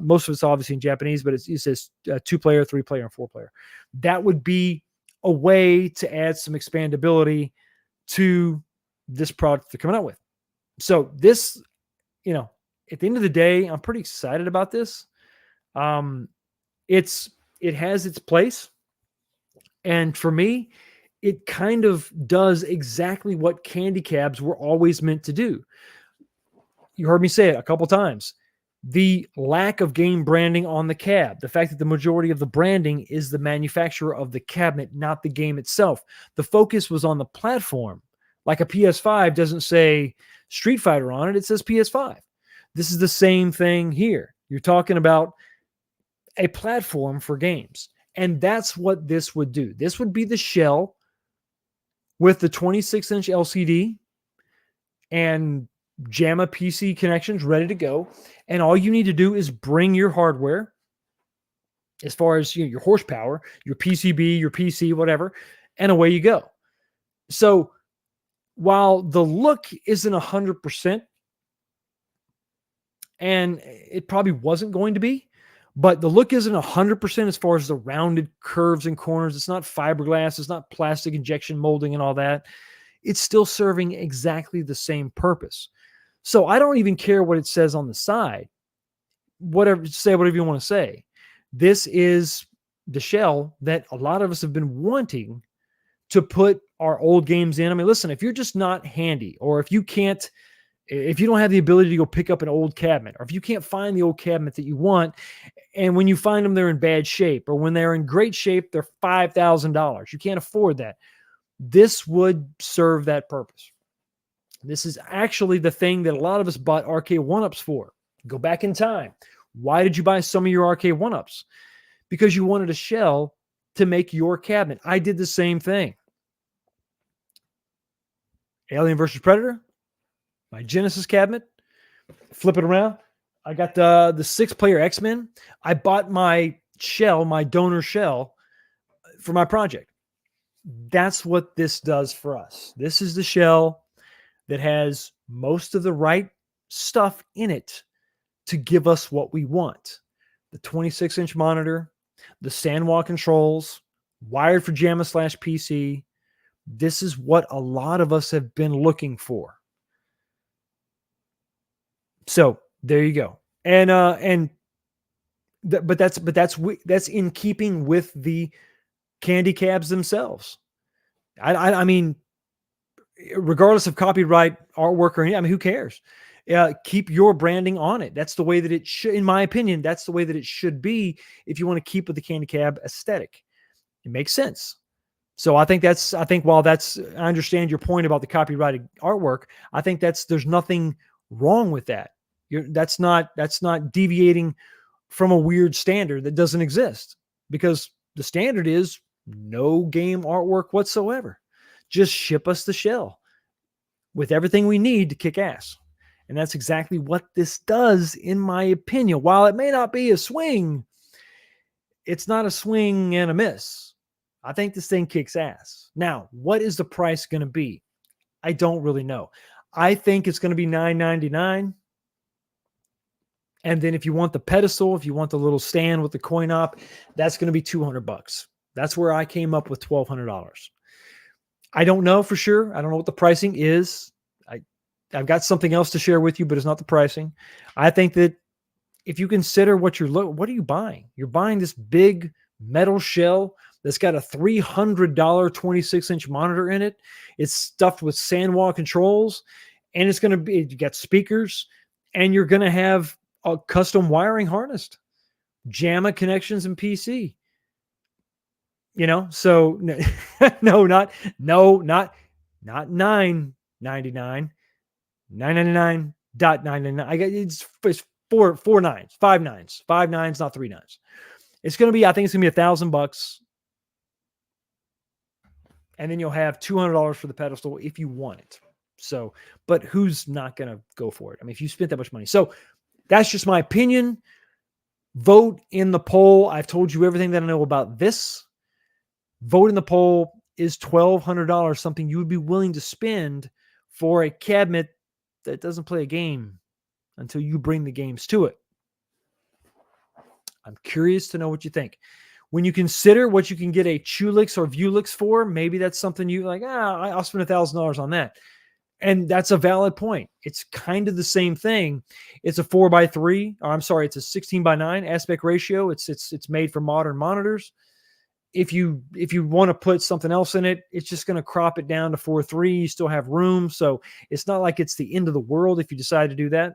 most of it's obviously in Japanese, but it says 2-player, 3-player, and 4-player. That would be a way to add some expandability to this product they're coming out with. So this, at the end of the day, I'm pretty excited about this. It has its place. And for me, it kind of does exactly what candy cabs were always meant to do. You heard me say it a couple times. The lack of game branding on the cab, the fact that the majority of the branding is the manufacturer of the cabinet, not the game itself. The focus was on the platform. Like a PS5 doesn't say Street Fighter on it, it says PS5. This is the same thing here. You're talking about a platform for games. And that's what this would do. This would be the shell with the 26-inch LCD and JAMA PC connections ready to go. And all you need to do is bring your hardware as far as your horsepower, your PCB, your PC, whatever, and away you go. So while the look isn't 100%, and it probably wasn't going to be, but the look isn't 100% as far as the rounded curves and corners. It's not fiberglass. It's not plastic injection molding and all that. It's still serving exactly the same purpose. So I don't even care what it says on the side. Say whatever you want to say. This is the shell that a lot of us have been wanting to put our old games in. I mean, listen, if you're just not handy, or if you don't have the ability to go pick up an old cabinet, or if you can't find the old cabinet that you want, and when you find them, they're in bad shape, or when they're in great shape, they're $5,000. You can't afford that. This would serve that purpose. This is actually the thing that a lot of us bought RK 1-ups for. Go back in time. Why did you buy some of your RK 1-ups? Because you wanted a shell to make your cabinet. I did the same thing. Alien versus Predator, my Genesis cabinet, flip it around. I got the 6-player X-Men. I bought my shell, my donor shell, for my project. That's what this does for us. This is the shell that has most of the right stuff in it to give us what we want. The 26-inch monitor, the SandWalk controls, wired for JAMA/PC. This is what a lot of us have been looking for. So there you go. But that's in keeping with the candy cabs themselves. I mean, regardless of copyright, artwork, or anything, I mean, who cares? Keep your branding on it. That's the way that it should, in my opinion, that's the way that it should be if you want to keep with the candy cab aesthetic. It makes sense. So I think while I understand your point about the copyrighted artwork, I think there's nothing wrong with that. That's not deviating from a weird standard that doesn't exist, because the standard is no game artwork whatsoever. Just ship us the shell with everything we need to kick ass. And that's exactly what this does, in my opinion. While it may not be a swing, it's not a swing and a miss. I think this thing kicks ass. Now, what is the price going to be? I don't really know. I think it's going to be $9.99. And then if you want the pedestal, if you want the little stand with the coin op, that's going to be $200. That's where I came up with $1,200. I don't know for sure. I don't know what the pricing is. I've got something else to share with you, but it's not the pricing. I think that if you consider what are you buying? You're buying this big metal shell that's got a $300 26-inch monitor in it. It's stuffed with SandWalk controls, and it's going to be, you got speakers, and you're going to have a custom wiring harnessed, JAMA connections, and PC. So not $9.99, $9.99.99. I got it's four nines, five nines, not three nines. It's going to be, I think it's going to be $1,000, and then you'll have $200 for the pedestal if you want it. So, but who's not going to go for it? I mean, if you spent that much money. So that's just my opinion. Vote in the poll. I've told you everything that I know about this. Vote in the poll. Is $1,200 something you would be willing to spend for a cabinet that doesn't play a game until you bring the games to it? I'm curious to know what you think. When you consider what you can get a Chulix or Vulix for, maybe that's something you like, I'll spend $1,000 on that. And that's a valid point. It's kind of the same thing. It's a 4:3, or I'm sorry, it's a 16:9 aspect ratio. It's made for modern monitors. If you want to put something else in it, it's just going to crop it down to 4:3. You still have room. So it's not like it's the end of the world if you decide to do that.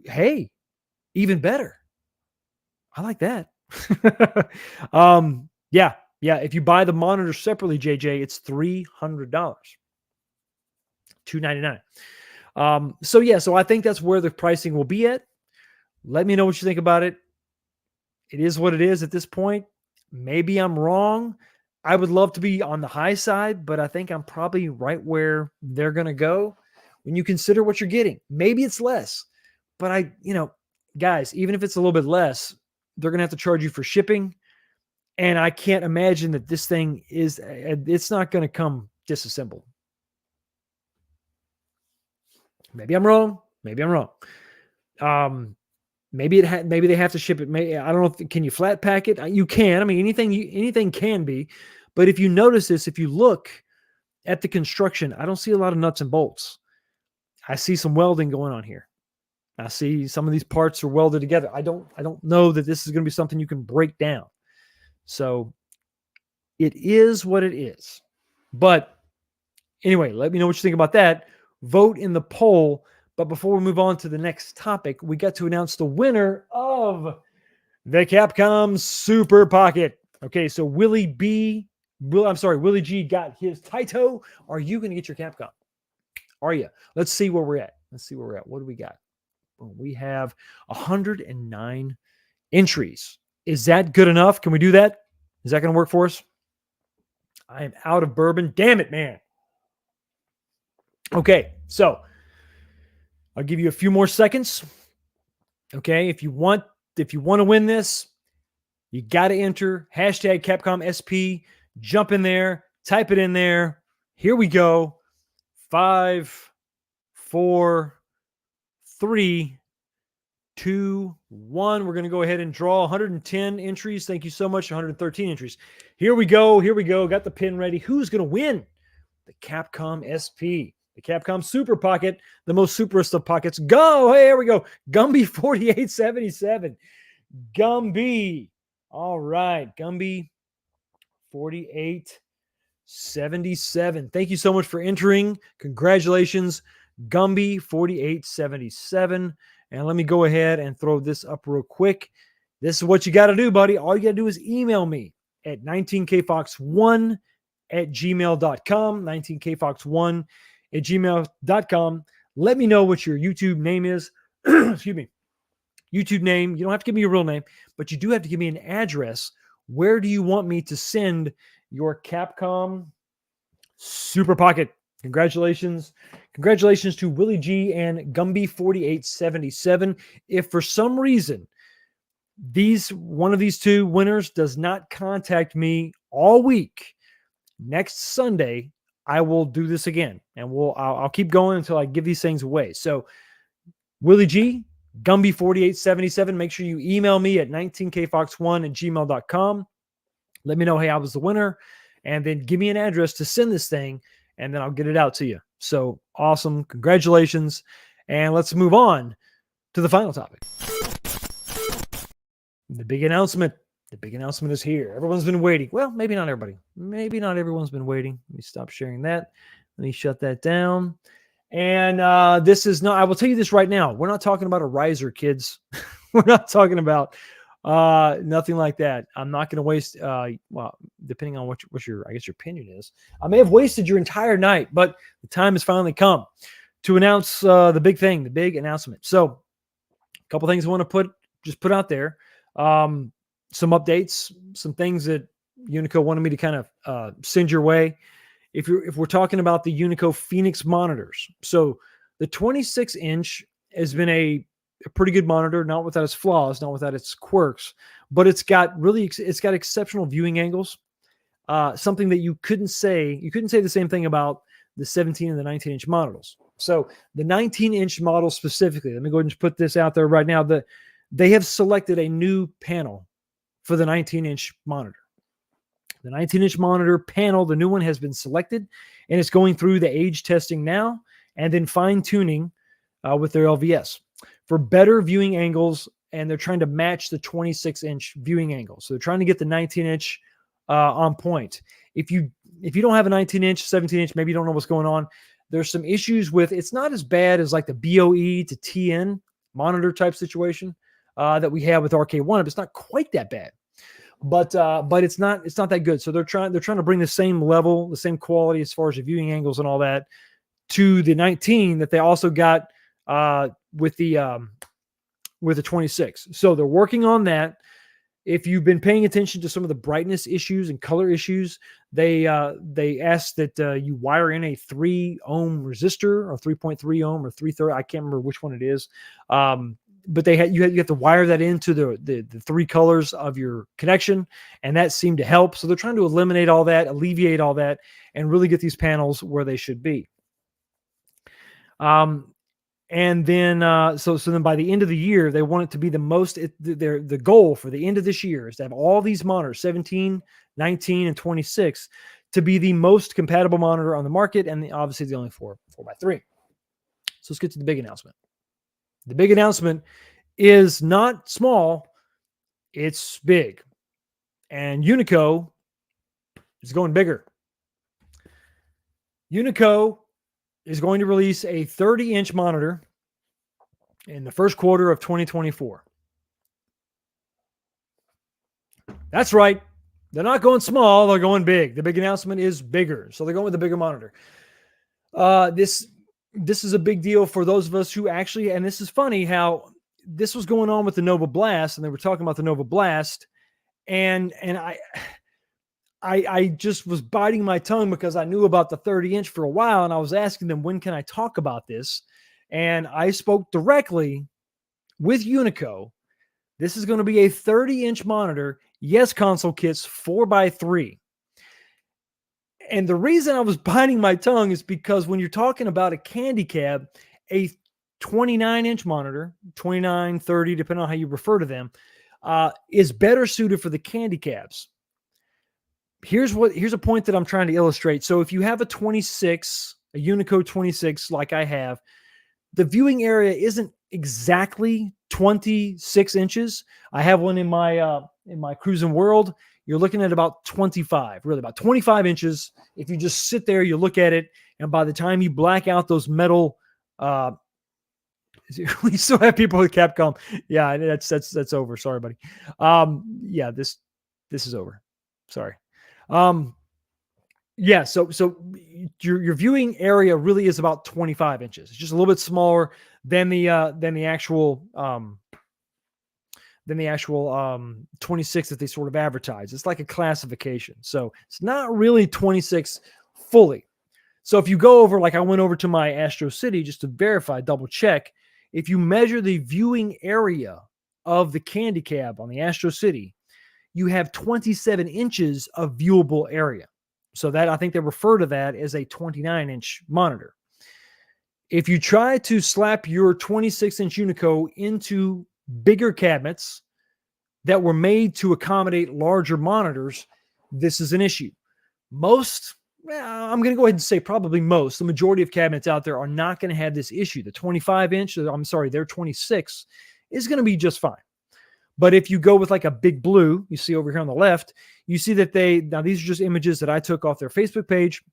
Hey, even better. I like that. Yeah. If you buy the monitor separately, JJ, it's $300, $299. So I think that's where the pricing will be at. Let me know what you think about it. It is what it is at this point. Maybe I'm wrong. I would love to be on the high side, but I think I'm probably right where they're going to go when you consider what you're getting. Maybe it's less, but guys, even if it's a little bit less, they're going to have to charge you for shipping. And I can't imagine that this thing it's not going to come disassembled. Maybe I'm wrong. Maybe they have to ship it. I don't know. Can you flat pack it? You can. I mean, anything can be. But if you notice this, if you look at the construction, I don't see a lot of nuts and bolts. I see some welding going on here. I see some of these parts are welded together. I don't know that this is going to be something you can break down. So it is what it is. But anyway, let me know what you think about that. Vote in the poll. But before we move on to the next topic, we got to announce the winner of the Capcom Super Pocket. Okay, so Willie G got his Tito. Are you going to get your Capcom? Are you? Let's see where we're at. What do we got? Well, we have 109 entries. Is that good enough? Can we do that? Is that going to work for us? I am out of bourbon. Damn it, man. Okay, so I'll give you a few more seconds. Okay, if you want to win this, you got to enter hashtag Capcom SP. Jump in there, type it in there. Here we go. 5, 4, 3, 2, 1. We're going to go ahead and draw 110 entries. Thank you so much. 113 entries. Here we go. Here we go. Got the pin ready. Who's going to win? The Capcom SP, the Capcom Super Pocket, the most superest of pockets. Go. Hey, here we go. Gumby 4877. Gumby. All right. Gumby 4877. Thank you so much for entering. Congratulations, Gumby 4877. And let me go ahead and throw this up real quick. This is what you got to do, buddy. All you got to do is email me at 19kfox1@gmail.com, 19kfox1@gmail.com. Let me know what your YouTube name is. Excuse me. YouTube name. You don't have to give me your real name, but you do have to give me an address. Where do you want me to send your Capcom Super Pocket? Congratulations. Congratulations to Willie G and Gumby 4877. If for some reason one of these two winners does not contact me all week, next Sunday I will do this again, and I'll keep going until I give these things away. So Willie G, Gumby 4877, make sure you email me at 19kfox1@gmail.com. Let me know, hey, I was the winner, and then give me an address to send this thing, and then I'll get it out to you. So awesome. Congratulations. And let's move on to the final topic. The big announcement. The big announcement is here. Everyone's been waiting. Well, maybe not everybody. Maybe not everyone's been waiting. Let me stop sharing that. Let me shut that down. And this is not, I will tell you this right now. We're not talking about a riser, kids. We're not talking about nothing like that. I'm not going to waste, well, depending on what your, I guess your opinion is. I may have wasted your entire night, but the time has finally come to announce the big thing, the big announcement. So a couple things I want to put out there. Some updates, some things that Unico wanted me to kind of send your way. If we're talking about the Unico Phoenix monitors, so the 26-inch has been a pretty good monitor, not without its flaws, not without its quirks, but it's got exceptional viewing angles. Something that you couldn't say the same thing about the 17 and the 19-inch models. So the 19-inch model specifically, let me go ahead and put this out there right now. They have selected a new panel for the 19-inch monitor. The 19-inch monitor panel, the new one, has been selected, and it's going through the age testing now and then fine-tuning with their LVS for better viewing angles, and they're trying to match the 26-inch viewing angle. So they're trying to get the 19-inch on point. If you don't have a 19-inch, 17-inch, maybe you don't know what's going on, there's some issues with, it's not as bad as like the BOE to TN monitor type situation that we have with RK1, but it's not quite that bad. But it's not that good. So they're trying to bring the same level, the same quality as far as the viewing angles and all that to the 19 that they also got with the 26. So they're working on that. If you've been paying attention to some of the brightness issues and color issues, they asked that you wire in a 3 ohm resistor or 3.3 ohm or 330. I can't remember which one it is. But you have to wire that into the 3 colors of your connection, and that seemed to help. So they're trying to eliminate all that, alleviate all that, and really get these panels where they should be. And then so then by the end of the year, they want it to be the goal for the end of this year is to have all these monitors, 17, 19, and 26, to be the most compatible monitor on the market, and obviously the only 4x3. So let's get to the big announcement. The big announcement is not small, it's big. And Unico is going bigger. Unico is going to release a 30-inch monitor in the first quarter of 2024. That's right. They're not going small, they're going big. The big announcement is bigger. So they're going with the bigger monitor. This is a big deal for those of us who actually, and this is funny how this was going on with the Nova Blast, and they were talking about the Nova Blast, and I just was biting my tongue because I knew about the 30-inch for a while, and I was asking them, when can I talk about this? And I spoke directly with Unico. This is going to be a 30-inch monitor. Yes, console kits, 4x3. And the reason I was biting my tongue is because when you're talking about a candy cab, a 29-inch monitor, 29, 30, depending on how you refer to them, is better suited for the candy cabs. Here's a point that I'm trying to illustrate. So if you have a 26, a Unico 26 like I have, the viewing area isn't exactly 26 inches. I have one in my Cruising World. You're looking at about 25, really about 25 inches. If you just sit there, you look at it, and by the time you black out those metal, we still have people with Capcom. Yeah, that's over. Sorry, buddy. Yeah, this is over. Sorry. Yeah, so your viewing area really is about 25 inches. It's just a little bit smaller than the actual 26 that they sort of advertise. It's like a classification. So it's not really 26 fully. So if you go over, like I went over to my Astro City just to verify, double check, if you measure the viewing area of the candy cab on the Astro City, you have 27 inches of viewable area. So that, I think they refer to that as a 29-inch monitor. If you try to slap your 26-inch Unico into bigger cabinets that were made to accommodate larger monitors, this is an issue. I'm going to go ahead and say probably the majority of cabinets out there are not going to have this issue. The 25-inch, their 26 is going to be just fine. But if you go with like a Big Blue, you see over here on the left, you see that now these are just images that I took off their Facebook page.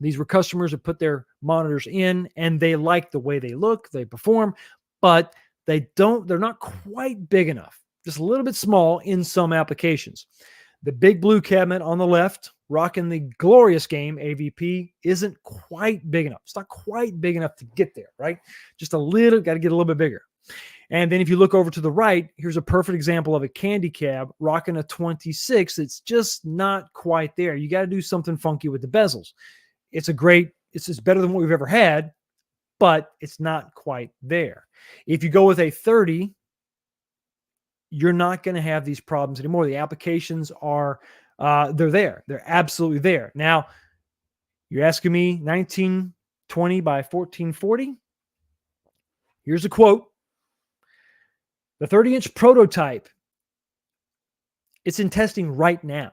These were customers that put their monitors in and they like the way they look, they perform, but they're not quite big enough, just a little bit small in some applications. The Big Blue cabinet on the left, rocking the glorious game AVP, isn't quite big enough. It's not quite big enough to get there, right? Just got to get a little bit bigger. And then if you look over to the right, here's a perfect example of a candy cab rocking a 26. It's just not quite there. You got to do something funky with the bezels. It's just better than what we've ever had, but it's not quite there. If you go with a 30, you're not going to have these problems anymore. The applications are, they're there. They're absolutely there. Now, you're asking me 1920 by 1440. Here's a quote. The 30-inch prototype, it's in testing right now.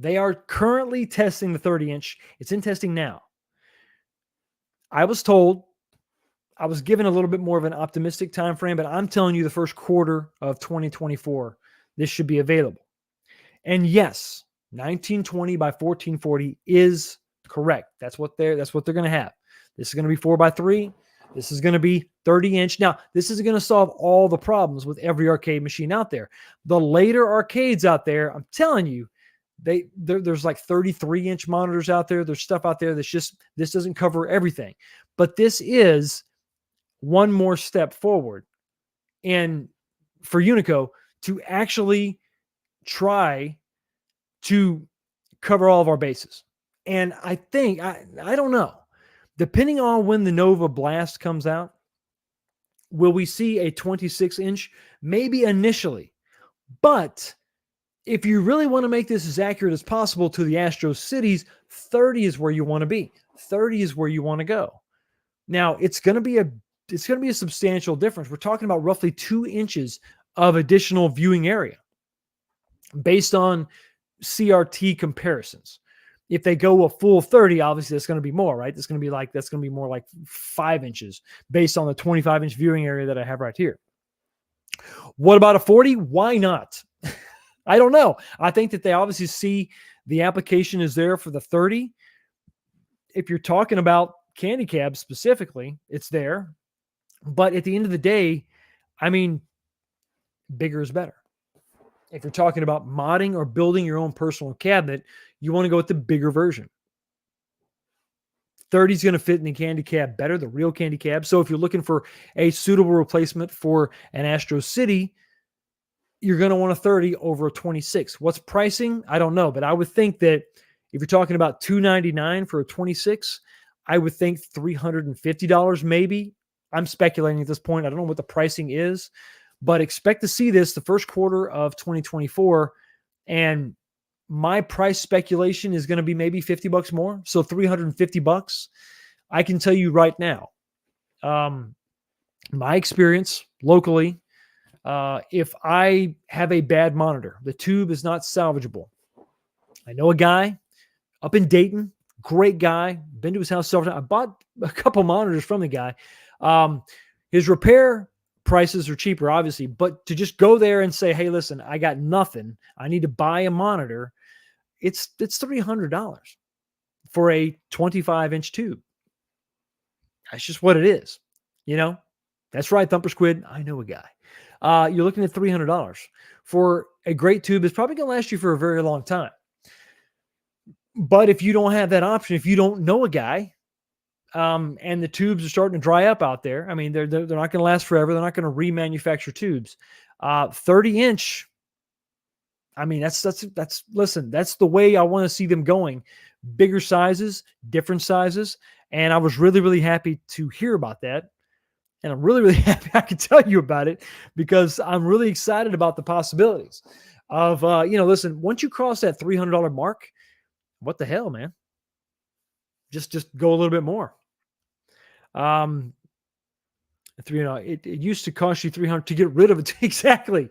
They are currently testing the 30-inch. It's in testing now. I was given a little bit more of an optimistic time frame, but I'm telling you the first quarter of 2024, this should be available. And yes, 1920 by 1440 is correct. That's what they're going to have. This is going to be 4x3. This is going to be 30-inch. Now, this is going to solve all the problems with every arcade machine out there. The later arcades out there, I'm telling you, there's like 33-inch monitors out there. There's stuff out there this doesn't cover everything. But this is one more step forward. And for Unico to actually try to cover all of our bases. And I think, I don't know, depending on when the Nova Blast comes out, will we see a 26-inch? Maybe initially. But if you really want to make this as accurate as possible to the Astro Cities, 30 is where you want to be. 30 is where you want to go. Now, it's going to be a substantial difference. We're talking about roughly 2 inches of additional viewing area based on CRT comparisons. If they go a full 30, obviously that's going to be more, right? That's going to be more like 5 inches based on the 25-inch viewing area that I have right here. What about a 40? Why not? I don't know. I think that they obviously see the application is there for the 30. If you're talking about candy cabs specifically, it's there. But at the end of the day, I mean, bigger is better. If you're talking about modding or building your own personal cabinet, you want to go with the bigger version. 30 is going to fit in the candy cab better, the real candy cab. So if you're looking for a suitable replacement for an Astro City, you're going to want a 30 over a 26. What's pricing? I don't know, but I would think that if you're talking about $299 for a 26, I would think $350 maybe. I'm speculating at this point. I don't know what the pricing is, but expect to see this the first quarter of 2024. And my price speculation is going to be maybe $50 more. So $350. I can tell you right now, my experience locally, if I have a bad monitor, the tube is not salvageable. I know a guy up in Dayton, great guy, been to his house several times. I bought a couple monitors from the guy. His repair prices are cheaper, obviously, but to just go there and say, hey, listen, I got nothing, I need to buy a monitor, it's $300 for a 25-inch tube. That's just what it is. That's right, Thumper Squid. I know a guy. You're looking at $300 for a great tube. It's probably going to last you for a very long time. But if you don't have that option, if you don't know a guy, and the tubes are starting to dry up out there, I mean, they're not going to last forever. They're not going to remanufacture tubes. 30-inch. I mean, listen, that's the way I want to see them going. Bigger sizes, different sizes. And I was really, really happy to hear about that. And I'm really, really happy I can tell you about it because I'm really excited about the possibilities of, listen, once you cross that $300 mark, what the hell, man? Just go a little bit more. It used to cost you $300 to get rid of it. Exactly.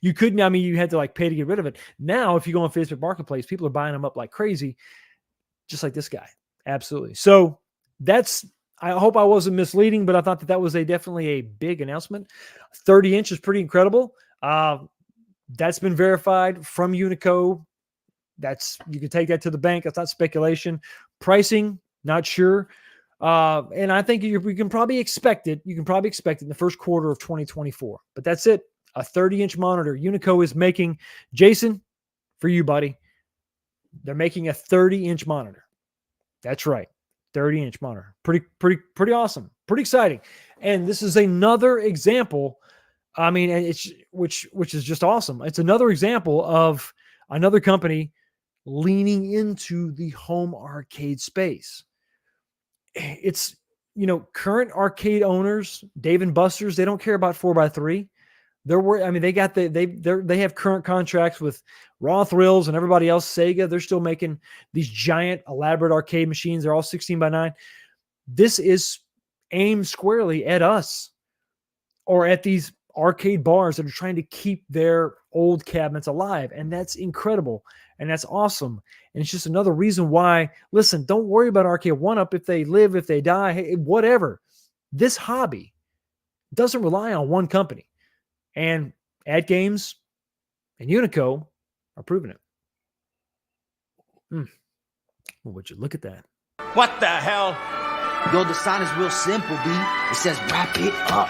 You couldn't, you had to like pay to get rid of it. Now, if you go on Facebook Marketplace, people are buying them up like crazy, just like this guy. Absolutely. So I hope I wasn't misleading, but I thought that was definitely a big announcement. 30-inch is pretty incredible. That's been verified from Unico. You can take that to the bank. That's not speculation. Pricing, not sure. And I think we can probably expect it. You can probably expect it in the first quarter of 2024. But that's it. A 30-inch monitor. Unico is making, Jason, for you, buddy, they're making a 30-inch monitor. That's right. 30-inch monitor. Pretty awesome. Pretty exciting. And this is another example. I mean, and which is just awesome. It's another example of another company leaning into the home arcade space. It's, current arcade owners, Dave & Buster's, they don't care about 4x3. They have current contracts with Raw Thrills and everybody else. Sega, they're still making these giant elaborate arcade machines. They're all 16x9. This is aimed squarely at us or at these arcade bars that are trying to keep their old cabinets alive. And that's incredible. And that's awesome. And it's just another reason why, listen, don't worry about Arcade 1-Up. If they live, if they die, hey, whatever. This hobby doesn't rely on one company. And Ad Games and Unico are proving it. Well, would you look at that? What the hell? Yo, the sign is real simple, B. It says wrap it up.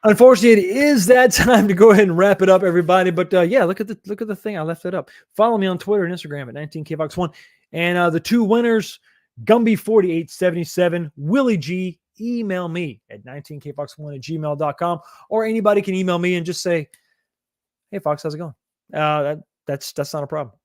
Unfortunately, it is that time to go ahead and wrap it up, everybody. But yeah, look at the thing. I left it up. Follow me on Twitter and Instagram at 19KFox1. And the two winners, Gumby4877, Willie G, email me at 19kfox1@gmail.com, or anybody can email me and just say, hey, Fox, how's it going? That's not a problem.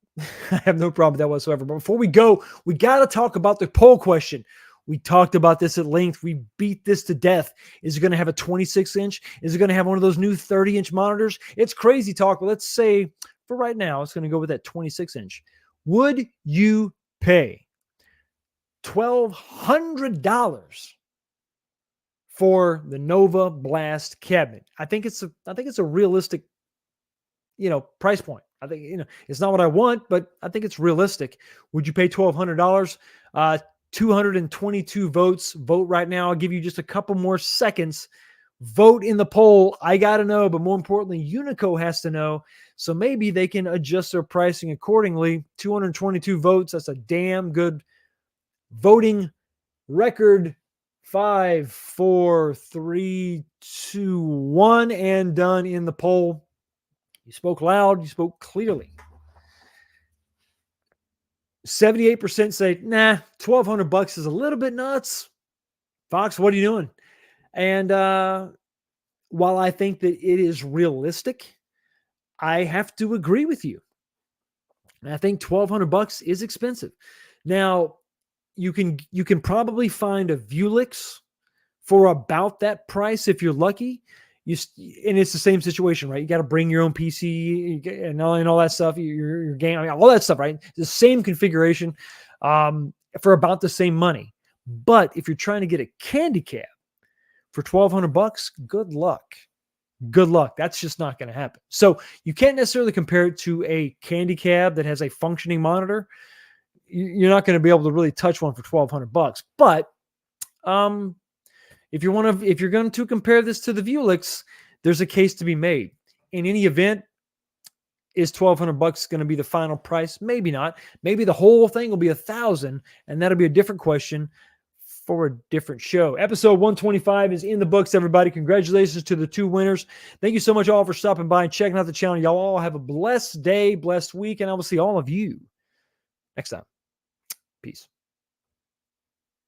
I have no problem with that whatsoever. But before we go, we got to talk about the poll question. We talked about this at length. We beat this to death. Is it going to have a 26-inch? Is it going to have one of those new 30-inch monitors? It's crazy talk, but let's say for right now, it's going to go with that 26-inch. Would you pay $1,200 for the Nova Blast cabinet? I think it's a realistic, price point. I think, it's not what I want, but I think it's realistic. Would you pay $1,200? 222 votes. Vote right now. I'll give you just a couple more seconds. Vote in the poll. I got to know, but more importantly, Unico has to know. So maybe they can adjust their pricing accordingly. 222 votes. That's a damn good voting record. 5, 4, 3, 2, 1, and done in the poll. You spoke loud. You spoke clearly. 78% say, nah, $1,200 is a little bit nuts. Fox, what are you doing? And while I think that it is realistic, I have to agree with you. And I think $1,200 is expensive. Now, you can probably find a Vulix for about that price if you're lucky. and it's the same situation, right? You got to bring your own PC and all that stuff, your game, I mean, all that stuff, right? The same configuration for about the same money. But if you're trying to get a candy cab for $1,200, good luck. Good luck. That's just not going to happen. So you can't necessarily compare it to a candy cab that has a functioning monitor. You're not going to be able to really touch one for $1,200. But if you're going to compare this to the Vuelix, there's a case to be made. In any event, is $1,200 going to be the final price? Maybe not. Maybe the whole thing will be $1,000, and that'll be a different question for a different show. Episode 125 is in the books, everybody. Congratulations to the 2 winners. Thank you so much all for stopping by and checking out the channel. Y'all all have a blessed day, blessed week, and I will see all of you next time. Peace.